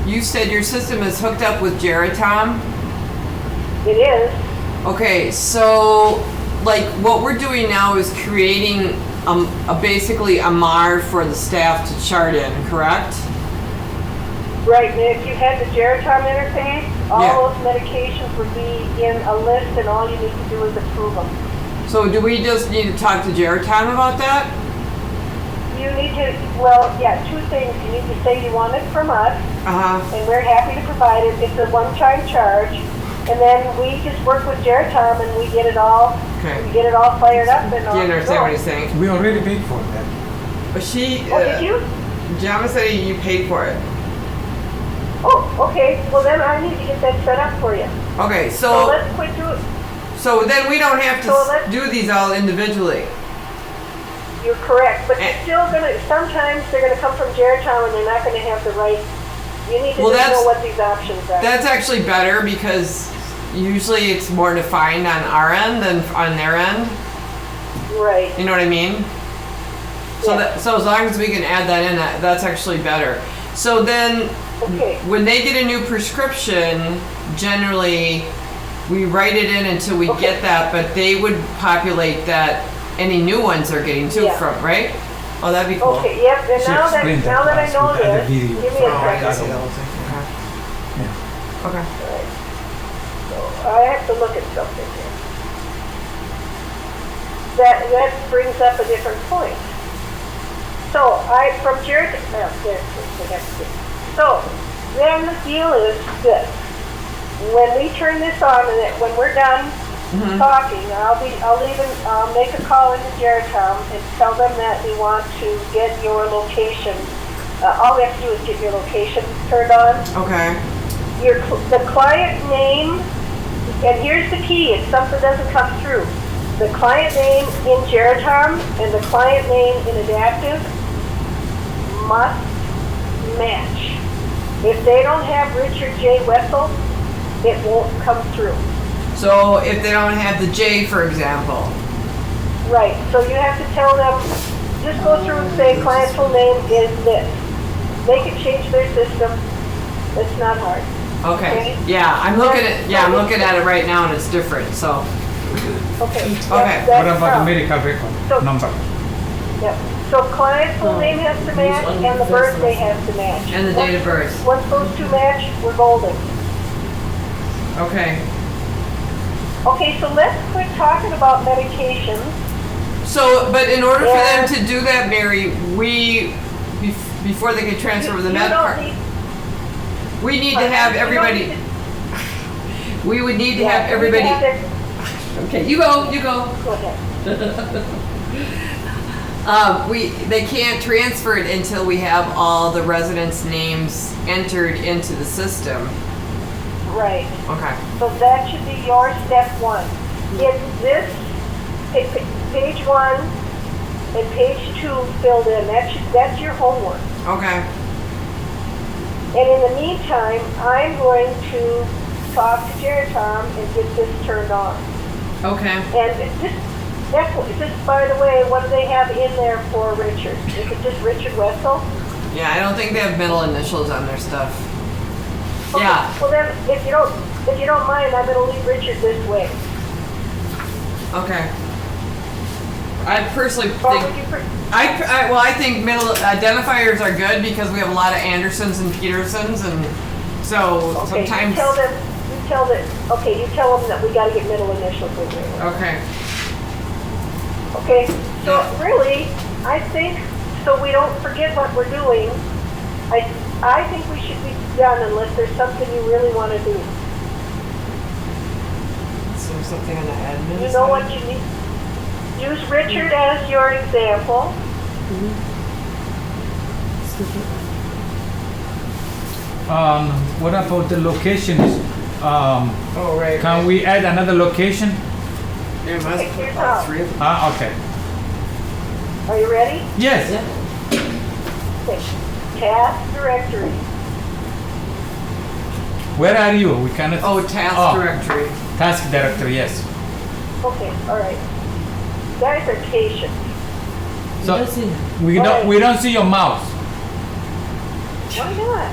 You said your system is hooked up with Geratom. It is. Okay, so like what we're doing now is creating basically a MAR for the staff to chart in, correct? Right, and if you had the Geratom interface, all Yeah. those medications would be in a list, and all you need to do is approve them. So do we just need to talk to Geratom about that? You need to, two things. You need to say you want it from us, and we're happy to provide it. It's a one-time charge, and then we just work with Geratom, and we get it all. Okay. We get it all fired up, and Do you understand what he's saying? We already paid for that. But she, Oh, did you? Jama said you paid for it. Oh, okay. Well, then I need to get that set up for you. Okay, So let's quit doing. so then we don't have to So let's- do these all individually. You're correct, but Eh. you're still gonna. Sometimes they're gonna come from Geratom, and they're not gonna have the right. You need to Well, just that's- know what these options are. That's actually better because, usually it's more defined on our end than on their end. Right. You know what I mean? So Yeah. that, so as long as we can add that in, that's actually better. So then, Okay. when they get a new prescription, generally we write it in until we Okay. get that, but they would populate that any new ones they're getting too Yeah. from, right? Oh, that'd be cool. Okay, yep, and She now that, explained now that I last know week at this, the video. give me a Oh, I second. see the whole thing. Okay. So I have to look at something here. That brings up a different point. So from Jared, there's the next thing. So then the deal is this. When we turn this on and when we're done talking, I'll make a call into Jeritown and tell them that we want to get your location. All we have to do is get your location turned on. Okay. The client name, and here's the key, if something doesn't come through. The client name in Jeritown and the client name in Adaptive must match. If they don't have Richard J. Wessel, it won't come through. So if they don't have the J, for example. Right, so you have to tell them, just go through and say client's full name is this. They can change their system. It's not hard. Okay. Okay. Yeah, I'm looking at it right now and it's different. So Okay. Okay. What about the medical record So- number? Yep. So client's full name has to match and the birthday has to match. And the date of birth. Once those two match, we're golden. okay. Okay, so let's quit talking about medications. So, but in order for Yeah. them to do that, Mary, before they can transfer over the You med don't card, need- we need to have you don't everybody. need to- We would need to yeah, have you everybody. have to- Okay, you go. Go ahead. They can't transfer it until we have all the residents' names entered into the system. Right. Okay. So that should be your step one. Get this, page 1 and page 2 filled in. That's your homework. Okay. And in the meantime, I'm going to talk to Jeritown and get this turned on. Okay. And just by the way, what do they have in there for Richard? Is it just Richard Wessel? Yeah, I don't think they have middle initials on their stuff. Okay, Yeah. well then, if you don't mind, I'm gonna leave Richard this way. Okay. I personally Or think would you I think middle identifiers are good because we have a lot of Andersons and Petersons, and so okay, sometimes. you tell them that we gotta get middle initials in there. Okay. Okay, so really, I think, so we don't forget what we're doing, I think we should be done unless there's something you really want to do. Is there something on the admin? You know what you need? Use Richard as your example. What about the locations? Oh right. Can we add another location? There must Take be yours all out. three of them. Okay. Are you ready? Yes. Okay. Task directory. Where are you? We cannot. Oh, task Oh. directory. Task director. Yes. Okay, all right. Guys are patient. So we don't see your mouse. Why not?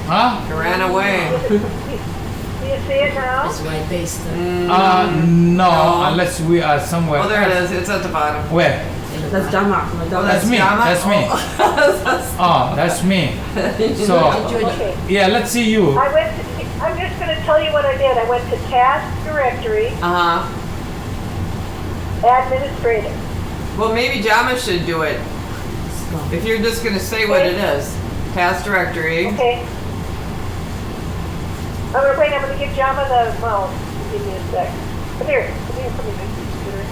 Huh? It ran away. Do you see it now? It's white based. No, No. unless we are somewhere. Oh, there it else. is. It's at the bottom. Where? That's Denmark. Oh, That's me. Jama? That's me. Oh. Oh, that's me. So Okay. yeah, let's see you. I'm just going to tell you what I did. I went to task directory, Uh-huh. administrator. Well, maybe Jama should do it. If you're just going to say what it is. Task directory. Okay. I'm going to give Jama the mouse. Give me a sec. Come here, come here. Computer.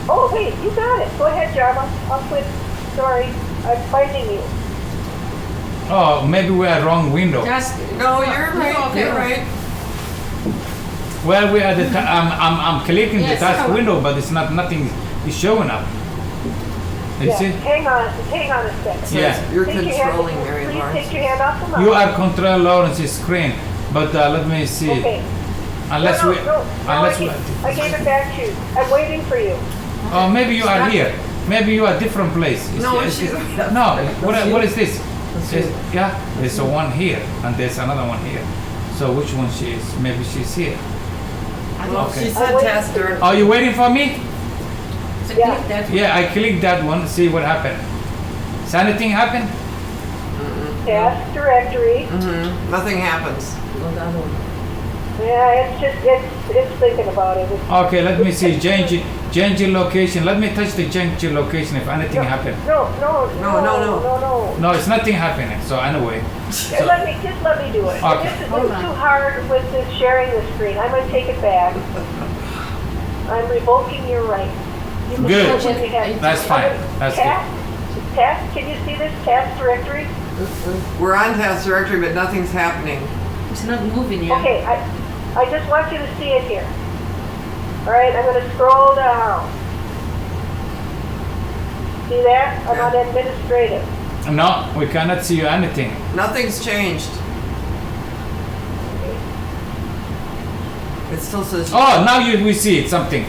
Oh, wait, you got it. Go ahead, Jama. I'll quit. Sorry, I'm finding you. Oh, maybe we are wrong window. No, you're right. okay. You're right. Well, we are I'm clicking the Yes, task sir. window, but it's nothing is showing up. You Yeah, see? hang on a sec. Yeah. You're Take your hand- controlling Mary Please Lawrence. take your hand off the mouse. You are control Lawrence's screen, but let me see. Okay. Unless no, we, no, unless we. I gave it back to you. I'm waiting for you. Oh, maybe you are here. Maybe you are different place. No, Is- she's. No, what is this? That's Is- you. yeah, there's a one here and there's another one here. So which one she is? Maybe she's here. Well, Okay. she said test her. Are you waiting for me? So Yeah. click that. Yeah, I clicked that one. See what happened. Does anything happen? Task directory. Nothing happens. Well, the other one. Yeah, it's thinking about it. Okay, let me see. Change your location. Let me touch the change your location if anything happened. No. No, it's nothing happening. So anyway. Just let me do it. Okay. This is Hold on. too hard with this sharing the screen. I'm gonna take it back. I'm revoking your right. You can Good. do it when you have- That's fine. That's good. Task, can you see this task directory? We're on task directory, but nothing's happening. It's not moving yet. Okay, I just want you to see it here. All right, I'm gonna scroll down. See that? I'm on administrative. No, we cannot see you anything. Nothing's changed. It still says. Oh, now we see it, something.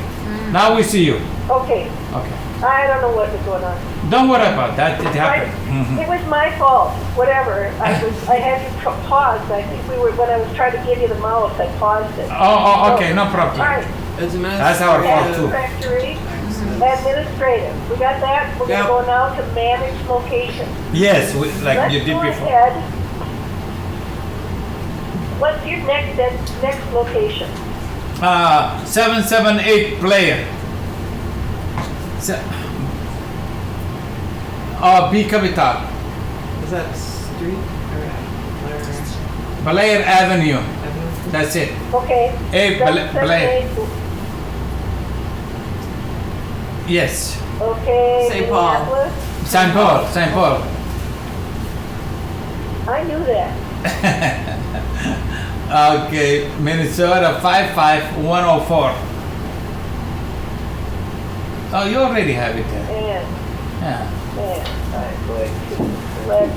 Now we see you. Okay, Okay. I don't know what was going on. Don't worry about that. It happened. It was my fault. Whatever. I had you paused. I think when I was trying to give you the mouse, I paused it. Oh, okay, no All problem. right. That's our fault Task too. directory, administrative. We got that. We're Yep. gonna go now to manage location. Yes, like Let's you did go before. ahead. What's your next location? 778 player. B capital. Is that street or Blair Avenue. That's it. Okay. Hey, Blair. 778. Yes. Okay. St. Paul. Minneapolis. St. Paul. St. Paul. I knew that. Okay, Minnesota 55104. Oh, you already have it there. And Yeah. I'm going to select.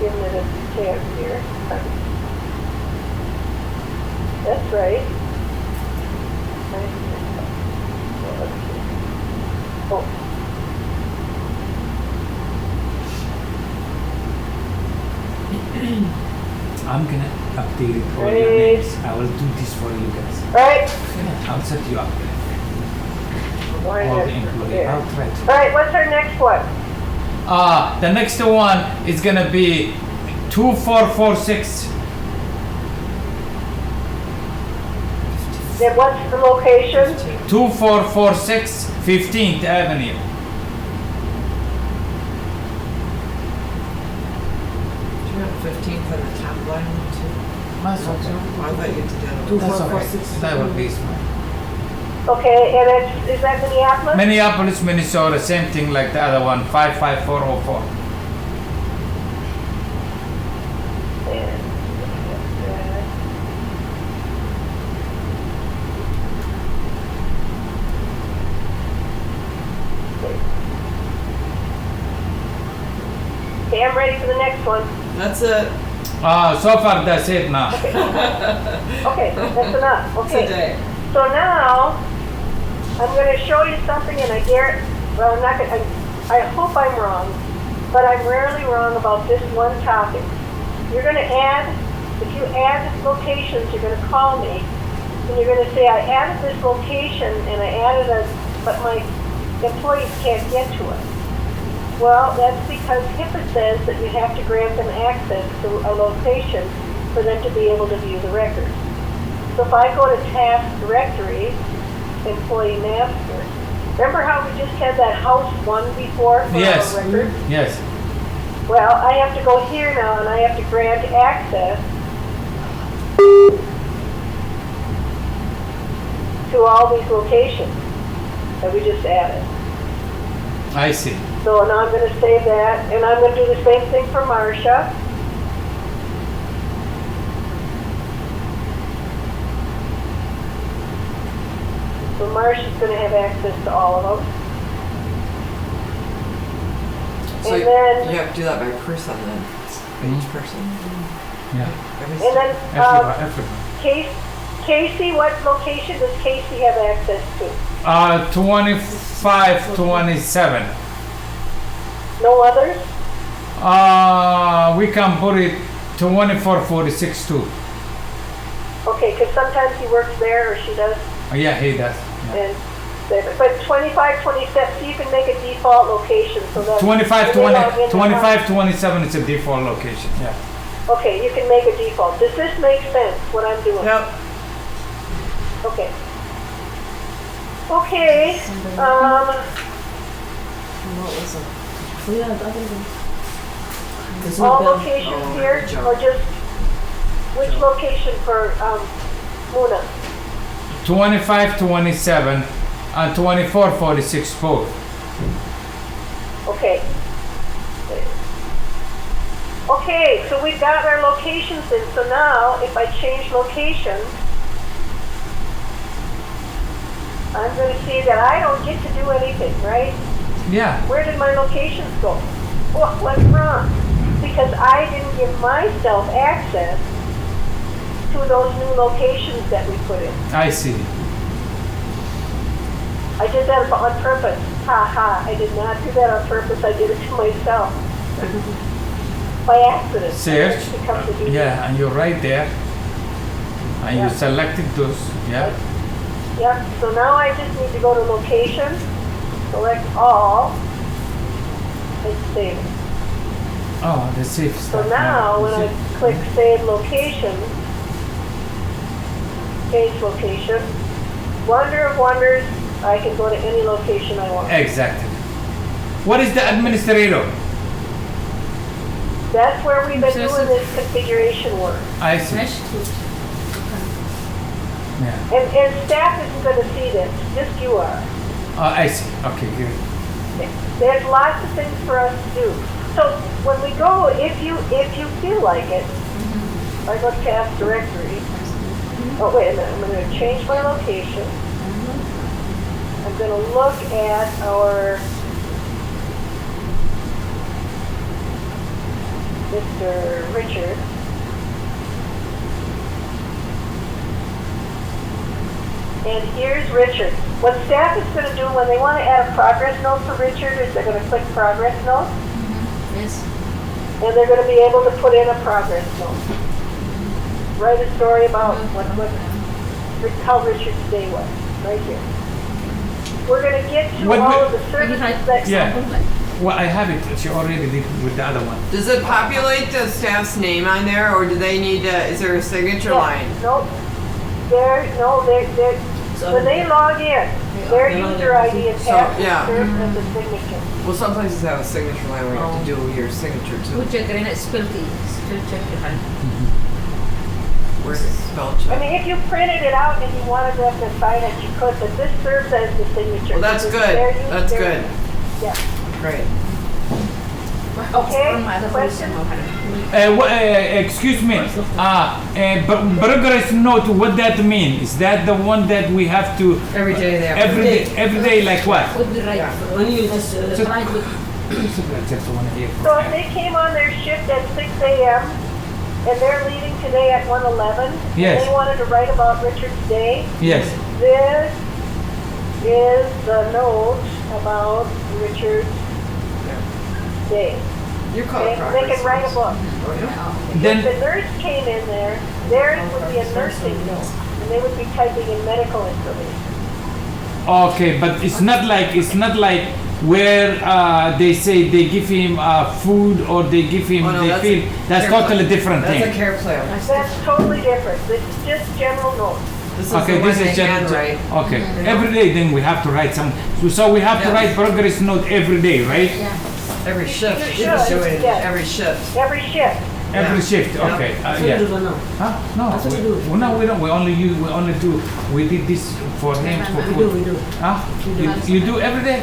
Give it a tab here. That's right. Oh. I'm gonna update it all your Great. names. I will do this for you guys. Right. I'll set you up. Why All not? the employee. There. I'll try to. All right, what's our next one? The next one is gonna be 2446. Then what's the location? 2446 15th Avenue. Do you have 15th on the top line too? That's okay. I thought you did that. Two, That's four, four, okay. six. That will be fine. Okay, and is that Minneapolis? Minneapolis, Minnesota, same thing like the other one, 55404. Okay, I'm ready for the next one. That's it. So far that's it now. Okay, that's enough. Okay. Today. So now, I'm going to show you something, and well, I'm not going to, I hope I'm wrong, but I'm rarely wrong about this one topic. You're going to if you add locations, you're going to call me, and you're going to say, I added this location, and I added but my employees can't get to it. Well, that's because HIPAA says that you have to grant them access to a location for them to be able to view the record. So if I go to task directory, employee master, remember how we just had that house one before for Yes. our record? Yes. Well, I have to go here now and I have to grant access to all these locations that we just added. I see. So now I'm going to save that, and I'm going to do the same thing for Marcia. So Marcia's gonna have access to all of them. So And then, you have to do that by person then, by each person. Yeah. Every and then, Everyone. Casey, what location does Casey have access to? 25, 27. No others? We can put it 24, 46 too. Okay, because sometimes he works there or she does. Yeah, he does. Yeah. And but 25, 27, so you can make a default location so that 25, when they log in, 25, 27 is a default location. Yeah. okay, you can make a default. Does this make sense, what I'm doing? Yep. Okay. Okay, What was it? Oh, yeah, the other one. Because all we've been- locations Oh, here, Joe. or just, which location for, Muna? 25, 27, and 24, 46 both. Okay. Okay, so we've got our locations in, so now if I change locations, I'm gonna see that I don't get to do anything, right? Yeah. Where did my locations go? What's wrong? Because I didn't give myself access to those new locations that we put in. I see. I did that on purpose. Ha ha, I did not do that on purpose, I did it to myself. By accident. Search. It becomes a default. Yeah, and you're right there. And Yeah. you selected those. Yeah. Yep, so now I just need to go to location, select all, and save it. Oh, the safe So stuff. now, Yeah. when I click save location, page location, wonder of wonders, I can go to any location I want. Exactly. What is the administrator? That's where we've been So doing this configuration work. I see. Mesh tool. Yeah. And staff isn't gonna see this, just you are. I see. Okay, good. There's lots of things for us to do. So when we go, if you feel like it, I go to task directory. Oh, wait a minute, I'm gonna change my location. I'm gonna look at our Mr. Richard. And here's Richard. What staff is gonna do when they wanna add a progress note for Richard is they're gonna click progress note, Yes. and they're gonna be able to put in a progress note. Write a story about how Richard's day was, right here. We're gonna get to What all we- of the Maybe services try that. Yeah. example, like, Well, I have it. She already did with the other one. Does it populate the staff's name on there, or do they need to, is there a signature Yeah, line? Nope. They're, So- when they log in, their they log in. user ID and So, password yeah. serves as a signature. Well, some places have a signature line where you have to do your signature too. Good check and spell key. Spell check your hand. Where's the spell I check? mean, if you printed it out and you wanted them to sign it, you could, but this serves as the signature. Well, that's Because good. their user- That's their- good. Yeah. Great. Okay, From other question? person. Excuse me. Progress note. What that mean? Is that the one that we have to Every day they have. every day like what? Would be right. Yeah. When you just, The client would So if they came on their shift at 6 a.m. and they're leaving today at 1:11, Yes. and they wanted to write about Richard's day, Yes. this is the note about Richard's day. You're called Okay, progress. they can write a book. Oh, yeah. If Then the nurse came in there, theirs would be a nursing note, and they would be typing in medical information. okay, but it's not like where they say they give him food or they give him Oh, no, they that's feel a that's care totally plan. different That's a thing. care plan. That's totally different. This is just general notes. This is Okay, the one this they is just handwrite. okay. Every day then we have to write some. So we have to Yeah. write progress note every day, right? Yeah. Every shift. You She was should, doing it yes. every shift. Every shift. Every Yeah. shift. Yeah. Okay. that's what you Yeah. do now. Huh? No. That's what we do. Well, no, we don't. We only use. We only do. We did this for him. For We food. do. Huh? You do every day.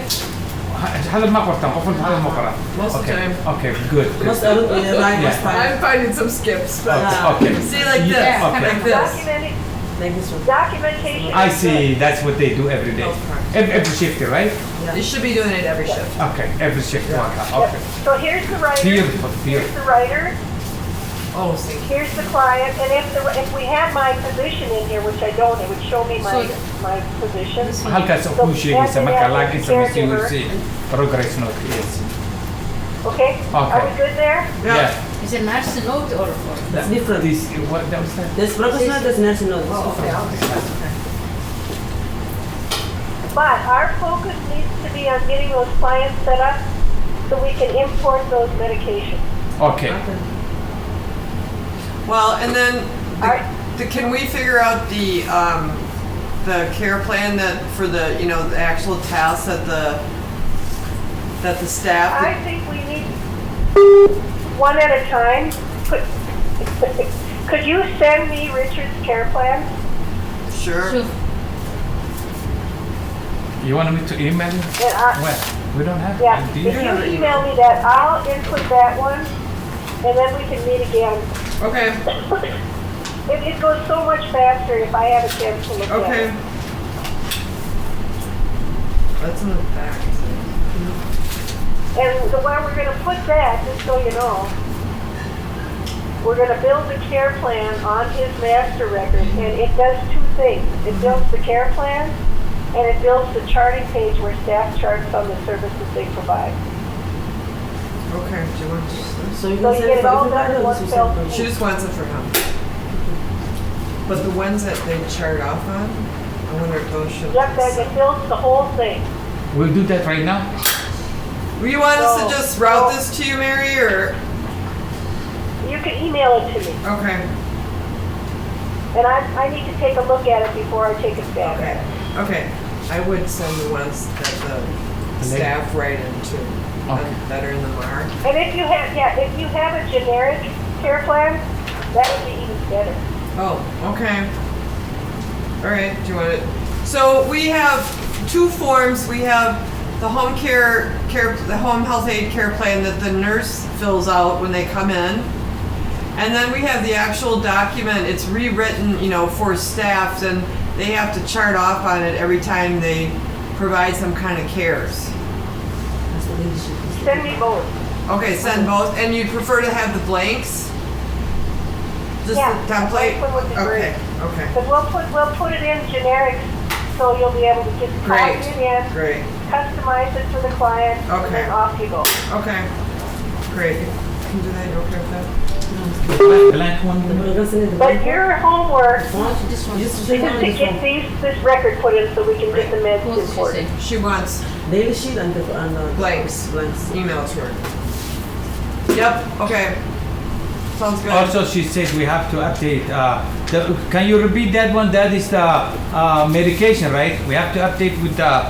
هذا ما قرأت قفلت هذا ما قرأت. Most of the Okay. time. Okay. Good. Must have right Yeah. must time. I'm finding some skips, but Okay. see like this, Yeah, like this. Documenting, Like this one. Documentation. I is see. That's what they do every day. Oh, correct. Every shift, right? You should be doing it every shift. Okay, every shift. Yeah. Okay. good. Okay. So here's the writer. Beautiful, Here's beautiful. the writer. Oh, see. Here's the client. And if we had my position in here, which I don't, it would show me my position. Halkaas oo kuu sheegaysa marka laakiin samaysi weysi progress note. Yes. Okay? Are we good there? Yeah. Is it nurse note or? That's different. This what that was that? There's professional, there's nursing notes. Oh, okay. But our focus needs to be on getting those clients set up so we can import those medications. Okay. Well, and then Alright. can we figure out the care plan that for the the actual tasks that the staff. I think we need one at a time. Could you send me Richard's care plan? Sure. Sure. You want me to email you? And Well, we don't have. yeah, Do if you? you email me that, I'll input that one, and then we can meet again. Okay. It goes so much faster if I have a chance to look at Okay. it. That's in the back. And the way we're gonna put that, just so you know, we're gonna build the care plan on his master record, and it does two things. It builds the care plan, and it builds the charting page where staff charts on the services they provide. Okay. Do you want? So you So can you send get it for all everybody done in or one just fell send for- She just wants it for him. But the ones that they chart off on, I wonder if those should. Yep, that it builds the whole thing. We'll do that right now. You want us No, to just route no. this to you, Mary, or You can email it to me, okay? and I need to take a look at it before I take it back. Okay. Okay. I would send the ones that the staff write into Okay. that are in the mark. And if you have a generic care plan, that would be even better. Oh, okay. All right. Do you want it? So we have two forms. We have the the home health aid care plan that the nurse fills out when they come in. And then we have the actual document. It's rewritten, for staff, and they have to chart off on it every time they provide some kind of cares. That's what they should. Send me both. Okay, send both. And you'd prefer to have the blanks? Just Yeah, the template? the blank one would be Okay, great. okay. But we'll put it in generics, so you'll be able to just copy Great, it in, great. customize it for the client, and Okay. then off you go. Okay, great. Can you do that? You okay with that? Blank one. We're gonna send it to But them. your homework Why don't you This one. just is take to on this get one. this record put in so we can get the meds What did she imported. say? She wants Daily sheet and the Blanks. Blanks. email to her. Yep, okay. Sounds good. Also, she said we have to update. Can you repeat that one? That is the medication, right? We have to update with the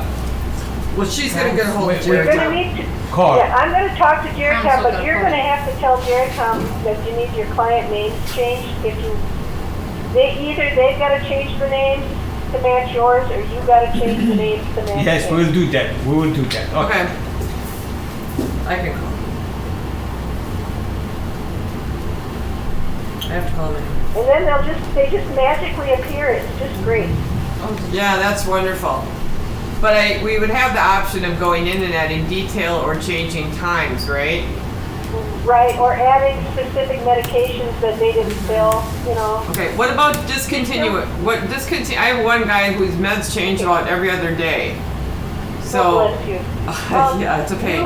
Well, she's gonna get a hold of Wait, You're Jerry. gonna need to, call. yeah, I'm gonna talk to Jericom, Council but got you're called. gonna have to tell Jericom that you need your client names changed. Either they've gotta change the names to match yours, or you gotta change the names to match Yes, theirs. we'll do that. We will do that. Okay. I can call. I have to call them. And then they just magically appear. It's just great. Yeah, that's wonderful. But we would have the option of going in and adding detail or changing times, right? Right, or adding specific medications that they didn't fill, Okay, what about discontinue? I have one guy whose meds change about every other day. God So, bless you. yeah, it's a pain.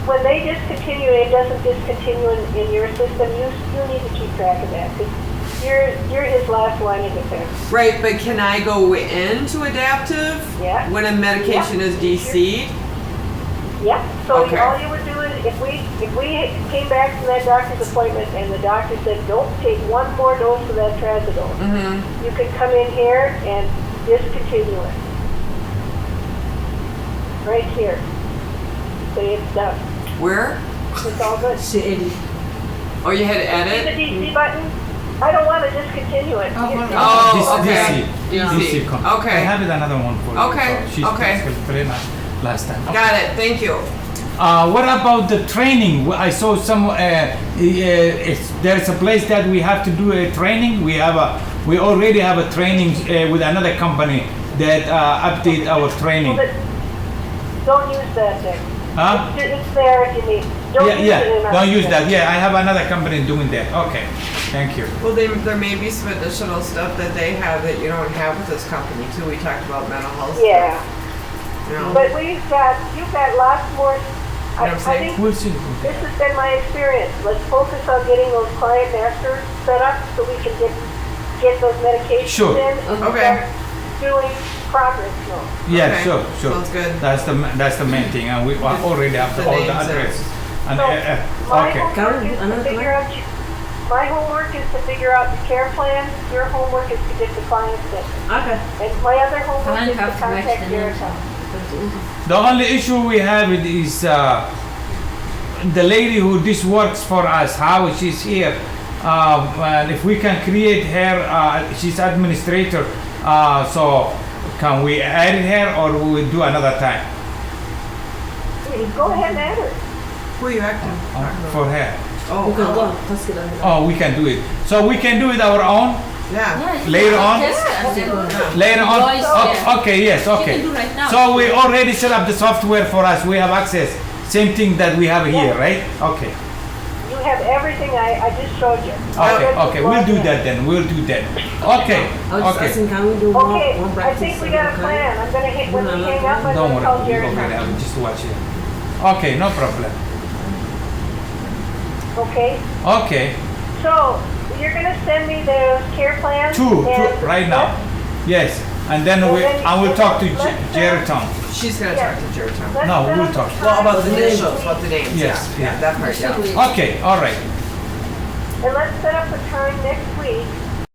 When they discontinue, it doesn't discontinue in your system. You need to keep track of that, because you're his last line of defense. Right, but can I go into Adaptive Yeah. when a medication Yeah, is DC'd? Yep, so Okay. all you would do is, if we came back from that doctor's appointment and the doctor said, don't take one more dose of that trazodone, Mm-hmm. you could come in here and discontinue it. Right here. Say it's done. Where? It's all good. She edit. Oh, you had to See the edit? DC button? I don't want to discontinue it. Oh, It's- Oh, This- okay. DC come. Okay. I have it another one for you. Okay, So she's okay. very nice last time. Got it, thank you. What about the training? I saw some. There's a place that we have to do a training. We already have a training with another company that update our training. But don't use that then. Huh? It's there if you need. Don't use it in our Don't use system. that. Yeah, I have another company doing that. Okay, thank you. Well, there may be some additional stuff that they have that you don't have with this company too. We talked about mental health. Yeah, You know? but you've got lots more. You know what I'm I saying? think We'll see. this has been my experience. Let's focus on getting those client masters set up so we can get those medications Sure. in and Okay. start doing progress notes. Yeah, Okay, sure. sounds good. That's the main thing, and we already have The all the names and- addresses. And So, my okay. homework is to Another figure out. My homework is to figure out the care plan. Your homework is to get the clients in. Okay. And my other homework I'll is to have to write contact the your names account. The only issue we have it is the lady who this works for us, how she's here. And if we can create her, she's administrator. So can we add her or we will do another time Go ahead and add her. Who are you acting? for her? Oh, Oh, we can do it. So we can do it our own yeah. later on. Yes, Later on. Voice, yeah. Okay. Yes. She Okay. can do right now. So we already set up the software for us. We have access. Same thing that we have here, right? Okay. You have everything I just showed you. Okay. We'll do that then. We'll do that. Okay. Okay. Can we do Okay, one I practice? think we got a plan. I'm gonna hit, when we hang up, I'm Don't gonna call worry. You Jerry. go ahead. I will just watch it. Okay. No problem. Okay, Okay. so you're gonna send me those care plans? Two and right now. Yes. And then I will talk to Jerry Tom. She's gonna talk to Jared Tom. let's No, set we'll up talk. a Well, about the time initials, next about the week. names. Yes, Yeah, yeah. that part. Yeah. Okay. All right. And let's set up a time next week